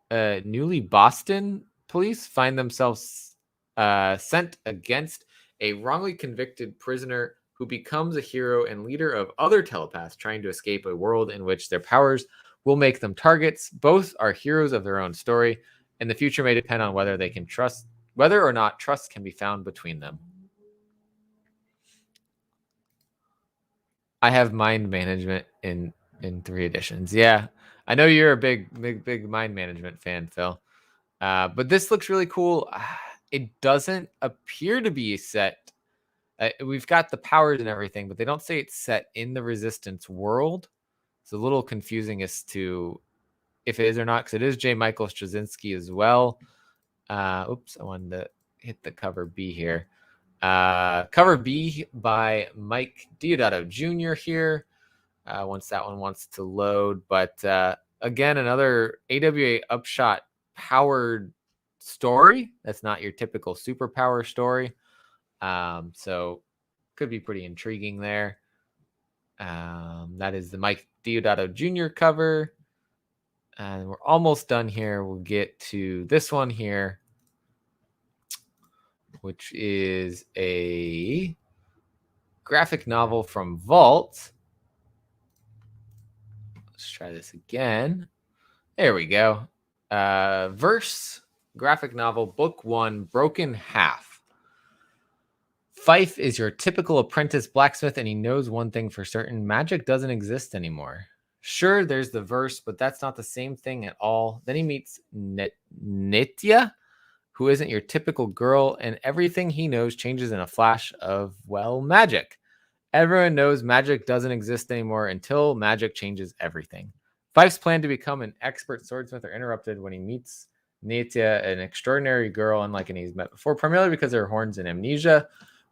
Boston police find themselves sent against a wrongly convicted prisoner who becomes a hero and leader of other telepaths trying to escape a world in which their powers will make them targets. Both are heroes of their own story, and the future may depend on whether or not trust can be found between them. I have mind management in 3 editions. Yeah, I know you're a big mind management fan, Phil. But this looks really cool. It doesn't appear to be set. We've got the powers and everything, but they don't say it's set in the Resistance world. It's a little confusing as to if it is or not, because it is J. Michael Straczynski as well. Oops, I wanted to hit the cover B here. Cover B by Mike Diodato Jr. here. Once that one wants to load. But again, another AWA Upshot powered story. That's not your typical superpower story. So could be pretty intriguing there. That is the Mike Diodato Jr. cover. And we're almost done here. We'll get to this one here, which is a graphic novel from Vault. Let's try this again. There we go. Verse graphic novel, book 1, Broken Half. Fife is your typical apprentice blacksmith, and he knows one thing for certain: magic doesn't exist anymore. Sure, there's the verse, but that's not the same thing at all. Then he meets Nitya, who isn't your typical girl, and everything he knows changes in a flash of, well, magic. Everyone knows magic doesn't exist anymore until magic changes everything. Fife's plan to become an expert swordsmith are interrupted when he meets Nitya, an extraordinary girl unlike any he's met before, primarily because of her horns and amnesia.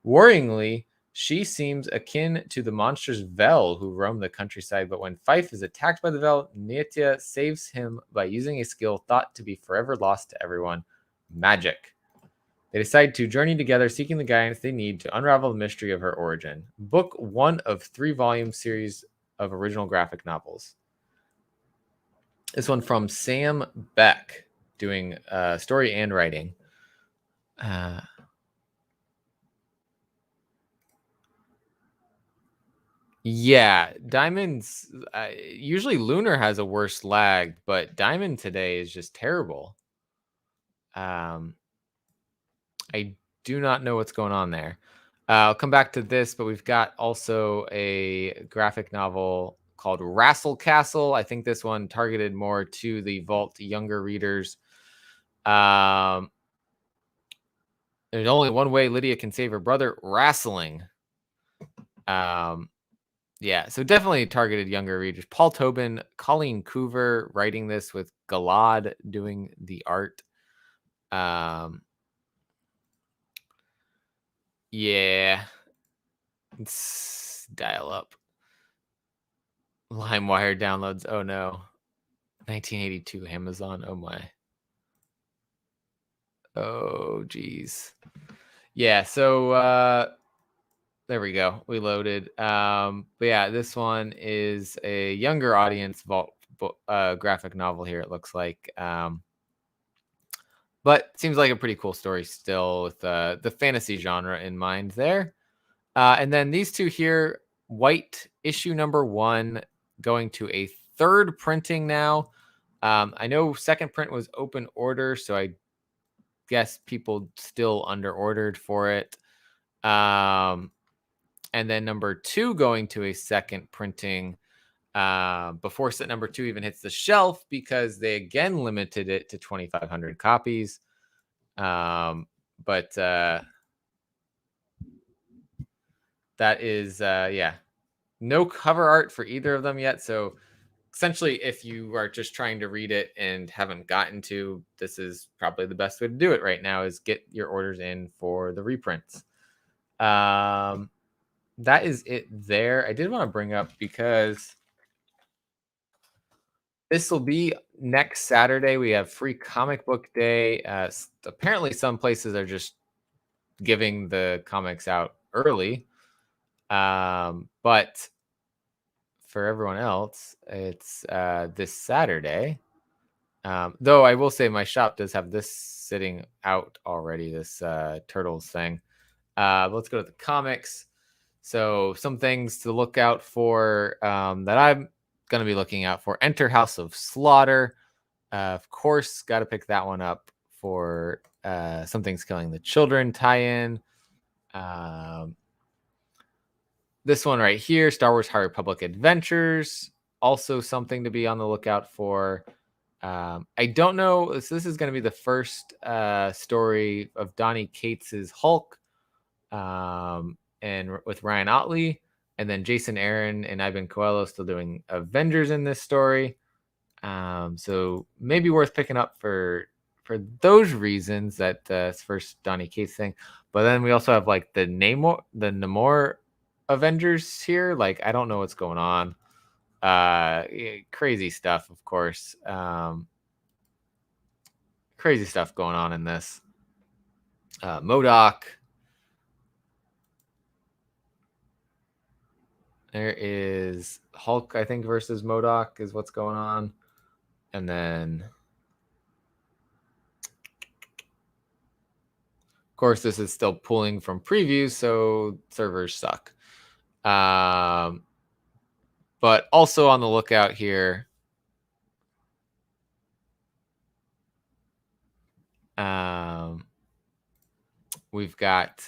Worryingly, she seems akin to the monstrous Vel who roam the countryside, but when Fife is attacked by the Vel, Nitya saves him by using a skill thought to be forever lost to everyone: magic. They decide to journey together, seeking the guidance they need to unravel the mystery of her origin. Book 1 of 3-volume series of original graphic novels. This one from Sam Beck, doing story and writing. Yeah, Diamond's usually Lunar has a worse lag, but Diamond today is just terrible. I do not know what's going on there. I'll come back to this, but we've got also a graphic novel called Rassle Castle. I think this one targeted more to the Vault younger readers. There's only one way Lydia can save her brother: wrestling. Yeah, so definitely targeted younger readers. Paul Tobin, Colleen Coover writing this with Galad doing the art. Yeah. Let's dial up. LimeWire downloads. Oh no. 1982 Amazon. Oh my. Oh geez. Yeah, so there we go. We loaded. But yeah, this one is a younger audience Vault graphic novel here, it looks like. But seems like a pretty cool story still, with the fantasy genre in mind there. And then these two here, White issue number 1, going to a 3rd printing now. I know second print was open order, so I guess people still under ordered for it. And then number 2 going to a second printing before set number 2 even hits the shelf, because they again limited it to 2,500 copies. But that is, yeah, no cover art for either of them yet. So essentially, if you are just trying to read it and haven't gotten to, this is probably the best way to do it right now, is get your orders in for the reprints. That is it there. I did want to bring up, because This will be next Saturday. We have free comic book day. Apparently, some places are just giving the comics out early. But for everyone else, it's this Saturday. Though I will say my shop does have this sitting out already, this Turtles thing. Let's go to the comics. So some things to look out for that I'm going to be looking out for. Enter House of Slaughter. Of course, got to pick that one up for Something's Killing the Children tie-in. This one right here, Star Wars High Republic Adventures. Also something to be on the lookout for. I don't know. This is going to be the first story of Donny Cates's Hulk, and with Ryan Otley, and then Jason Aaron and Ivan Coelho still doing Avengers in this story. So maybe worth picking up for those reasons, that first Donny Cates thing. But then we also have like the Namor Avengers here. Like, I don't know what's going on. Crazy stuff, of course. Crazy stuff going on in this. MODOK. There is Hulk, I think, versus MODOK is what's going on. And then, of course, this is still pulling from previews, so servers suck. But also on the lookout here, we've got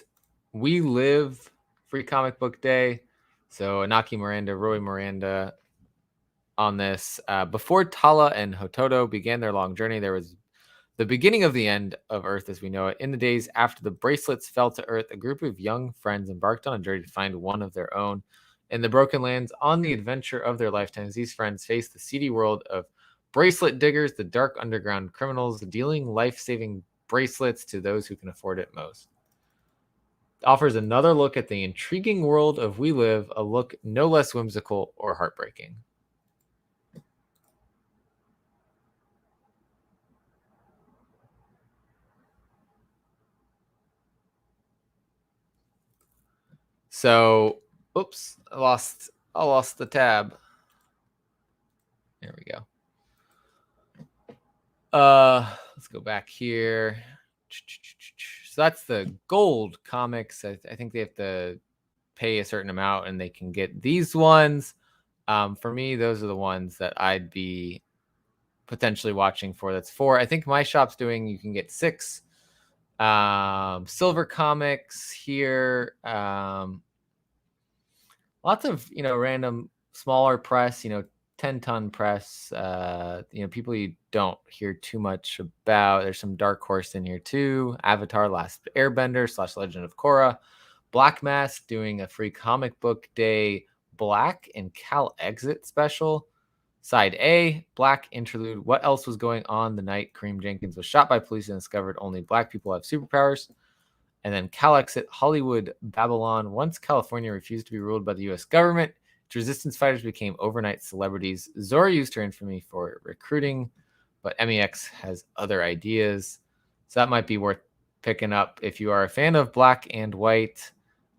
We Live free comic book day. So Anaki Miranda, Roy Miranda on this. Before Tala and Hototo began their long journey, there was the beginning of the end of Earth as we know it. In the days after the bracelets fell to Earth, a group of young friends embarked on a journey to find one of their own. In the Broken Lands, on the adventure of their lifetimes, these friends face the seedy world of bracelet diggers, the dark underground criminals, dealing life-saving bracelets to those who can afford it most. It offers another look at the intriguing world of We Live, a look no less whimsical or heartbreaking. So, oops, I lost the tab. There we go. Let's go back here. So that's the gold comics. I think they have to pay a certain amount and they can get these ones. For me, those are the ones that I'd be potentially watching for. That's 4. I think my shop's doing, you can get 6 silver comics here. Lots of, random smaller press, 10-ton press, people you don't hear too much about. There's some Dark Horse in here too. Avatar Last Airbender / Legend of Korra. Black Mask doing a free comic book day Black and Cal Exit special. Side A, Black interlude. What else was going on the night Kareem Jenkins was shot by police and discovered only Black people have superpowers? And then Cal Exit, Hollywood Babylon. Once California refused to be ruled by the U.S. government, its resistance fighters became overnight celebrities. Zora used her infamy for recruiting, but MEX has other ideas. So that might be worth picking up if you are a fan of Black and White.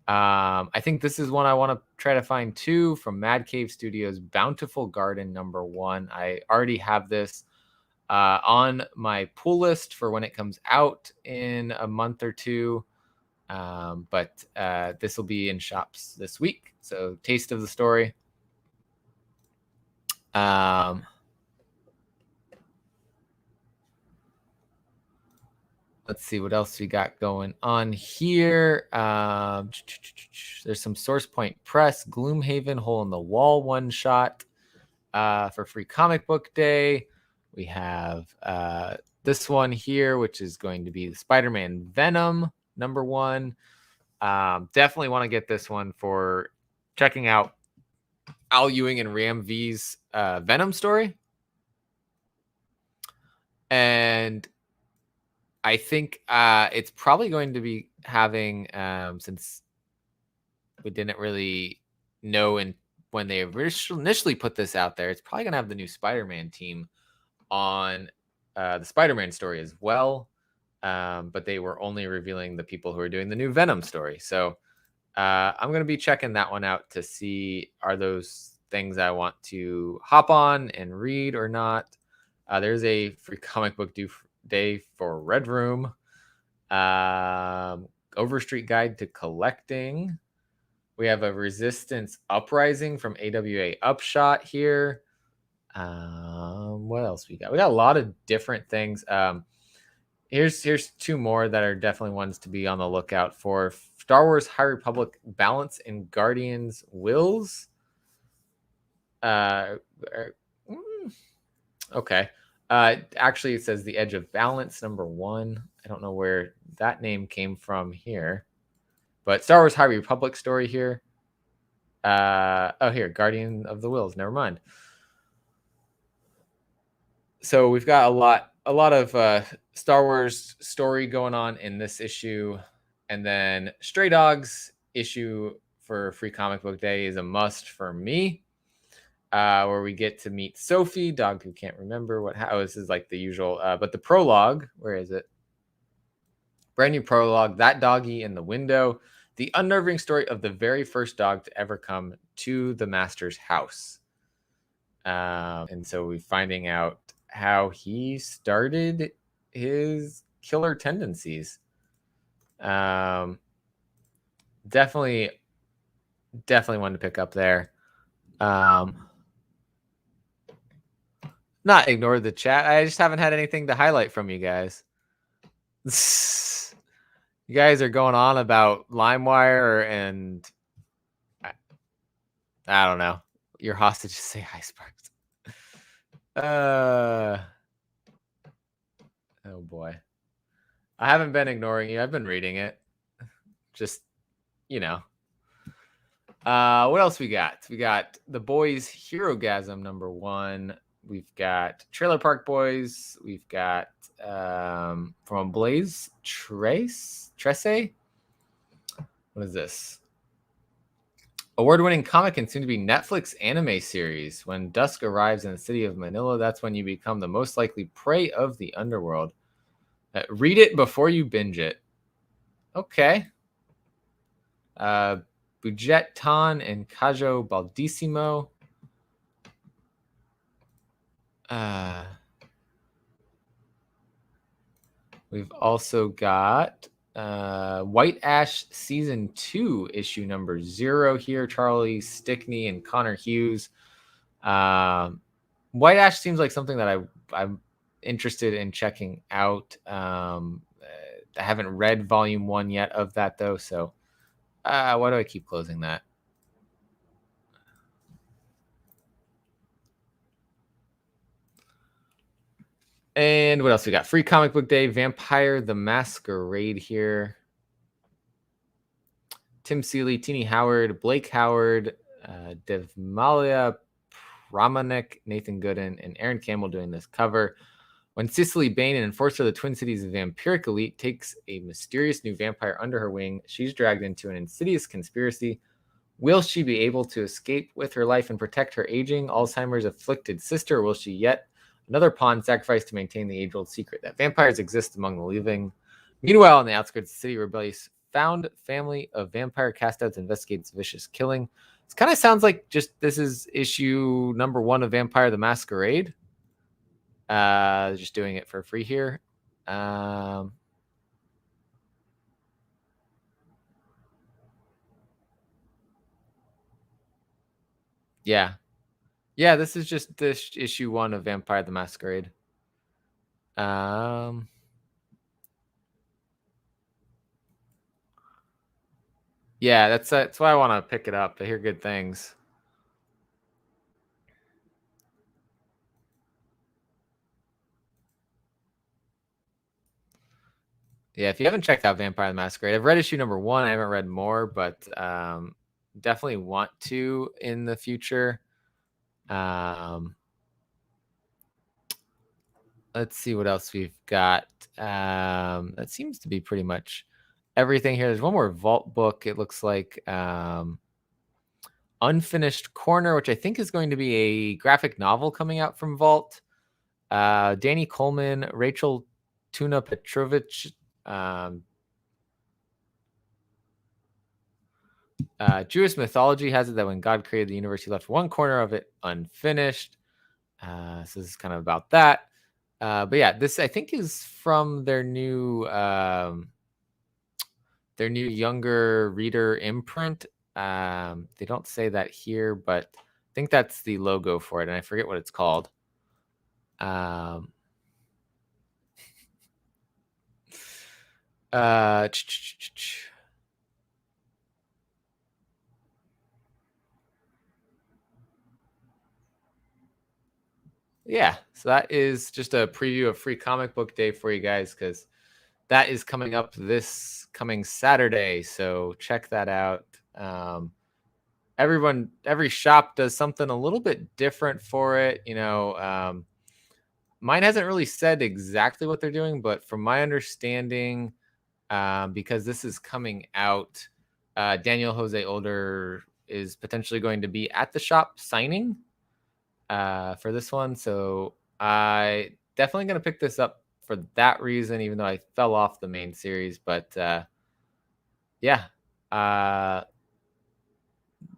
I think this is one I want to try to find too, from Mad Cave Studios, Bountiful Garden #1. I already have this on my pull list for when it comes out in a month or two. But this will be in shops this week. So taste of the story. Let's see what else we got going on here. There's some Source Point Press, Gloomhaven Hole in the Wall one shot for free comic book day. We have this one here, which is going to be the Spider-Man Venom #1. Definitely want to get this one for checking out Al Ewing and Ram V's Venom story. And I think it's probably going to be having, since we didn't really know in when they initially put this out there, it's probably gonna have the new Spider-Man team on the Spider-Man story as well. But they were only revealing the people who are doing the new Venom story. So I'm going to be checking that one out to see, are those things I want to hop on and read or not. There's a free comic book day for Red Room. Overstreet Guide to Collecting. We have a Resistance Uprising from AWA Upshot here. What else we got? We got a lot of different things. Here's two more that are definitely ones to be on the lookout for. Star Wars High Republic Balance and Guardians Wills. Okay. Actually, it says The Edge of Balance, #1. I don't know where that name came from here. But Star Wars High Republic story here. Here, Guardian of the Wills. Never mind. So we've got a lot of Star Wars story going on in this issue. And then Stray Dogs issue for Free Comic Book Day is a must for me, where we get to meet Sophie, dog who can't remember how this is like the usual. But the prologue, where is it? Brand new prologue, that doggy in the window, the unnerving story of the very first dog to ever come to the master's house. And so we're finding out how he started his killer tendencies. Definitely one to pick up there. Not ignore the chat. I just haven't had anything to highlight from you guys. You guys are going on about LimeWire and I don't know. Your hostages say hi, Sparks. Oh boy. I haven't been ignoring you. I've been reading it. Just, you know. What else we got? We got The Boys Herogasm #1. We've got Trailer Park Boys. We've got from Blaze Tresse. What is this? Award-winning comic and soon-to-be Netflix anime series. When dusk arrives in the city of Manila, that's when you become the most likely prey of the underworld. Read it before you binge it. Okay. Bujet Tan and Cajo Baldissimo. We've also got White Ash Season 2, issue #0 here. Charlie Stickney and Connor Hughes. White Ash seems like something that I'm interested in checking out. I haven't read volume 1 yet of that, though. So why do I keep closing that? And what else we got? Free Comic Book Day, Vampire the Masquerade here. Tim Seeley, Teeny Howard, Blake Howard, Devmalia Pramanik, Nathan Gooden, and Aaron Campbell doing this cover. When Cicely Bain, an enforcer of the Twin Cities vampiric elite, takes a mysterious new vampire under her wing, she's dragged into an insidious conspiracy. Will she be able to escape with her life and protect her aging, Alzheimer's afflicted sister, or will she yet another pawn sacrificed to maintain the age-old secret that vampires exist among the living? Meanwhile, on the outskirts of the city, rebellious found family of vampire castouts investigates vicious killing. It kind of sounds like just this is issue #1 of Vampire the Masquerade. Just doing it for free here. Yeah. Yeah, this is just this issue 1 of Vampire the Masquerade. Yeah, that's why I want to pick it up. I hear good things. Yeah, if you haven't checked out Vampire the Masquerade, I've read issue #1. I haven't read more, but definitely want to in the future. Let's see what else we've got. That seems to be pretty much everything here. There's one more Vault book. It looks like Unfinished Corner, which I think is going to be a graphic novel coming out from Vault. Danny Coleman, Rachel Tuna Petrovich, Jewish mythology has it that when God created the universe, he left one corner of it unfinished. So this is kind of about that. But yeah, this I think is from their new younger reader imprint. They don't say that here, but I think that's the logo for it, and I forget what it's called. Yeah, so that is just a preview of Free Comic Book Day for you guys, because that is coming up this coming Saturday. So check that out. Every shop does something a little bit different for it. Mine hasn't really said exactly what they're doing, but from my understanding, because this is coming out, Daniel Jose Older is potentially going to be at the shop signing for this one. So I definitely going to pick this up for that reason, even though I fell off the main series. But yeah,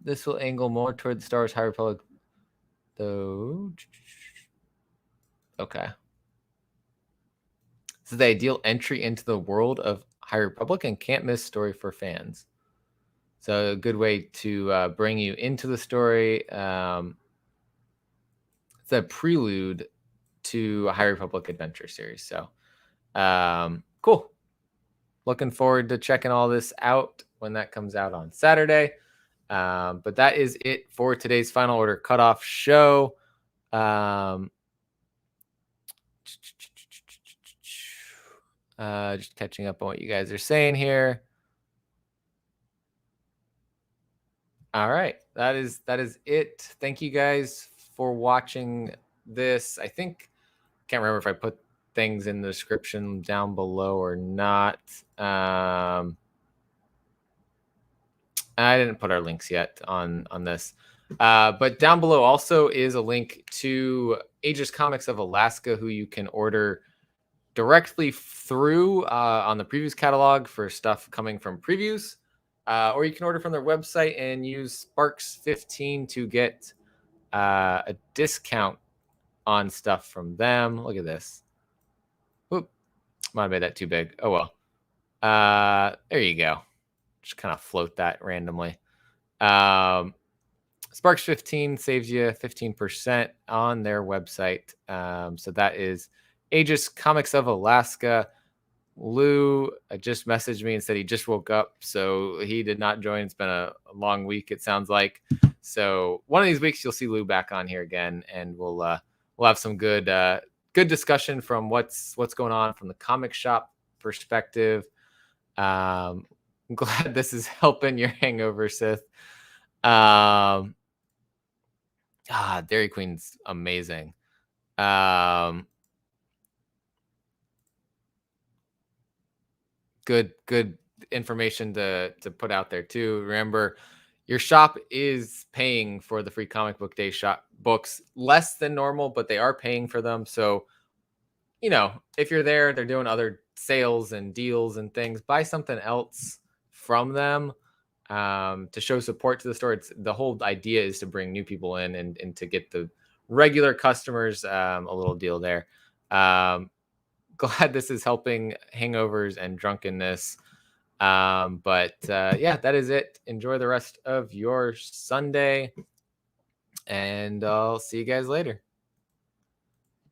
this will angle more toward the Star Wars High Republic, though. Okay. This is the ideal entry into the world of High Republic and can't miss story for fans. So a good way to bring you into the story. It's a prelude to a High Republic adventure series. So cool. Looking forward to checking all this out when that comes out on Saturday. But that is it for today's Final Order Cutoff show. Just catching up on what you guys are saying here. All right, that is it. Thank you guys for watching this. Can't remember if I put things in the description down below or not. I didn't put our links yet on this. But down below also is a link to Aegis Comics of Alaska, who you can order directly through on the previews catalog for stuff coming from previews. Or you can order from their website and use Sparks 15 to get a discount on stuff from them. Look at this. Whoop. Might have made that too big. Oh, well. There you go. Just kind of float that randomly. Sparks 15 saves you 15% on their website. So that is Aegis Comics of Alaska. Lou just messaged me and said he just woke up, so he did not join. It's been a long week, it sounds like. So one of these weeks you'll see Lou back on here again, and we'll have some good discussion from what's going on from the comic shop perspective. I'm glad this is helping your hangover, Sith. Dairy Queen's amazing. Good information to put out there too. Remember, your shop is paying for the Free Comic Book Day shop books less than normal, but they are paying for them. So, if you're there, they're doing other sales and deals and things. Buy something else from them to show support to the store. The whole idea is to bring new people in and to get the regular customers a little deal there. Glad this is helping hangovers and drunkenness. But yeah, that is it. Enjoy the rest of your Sunday, and I'll see you guys later.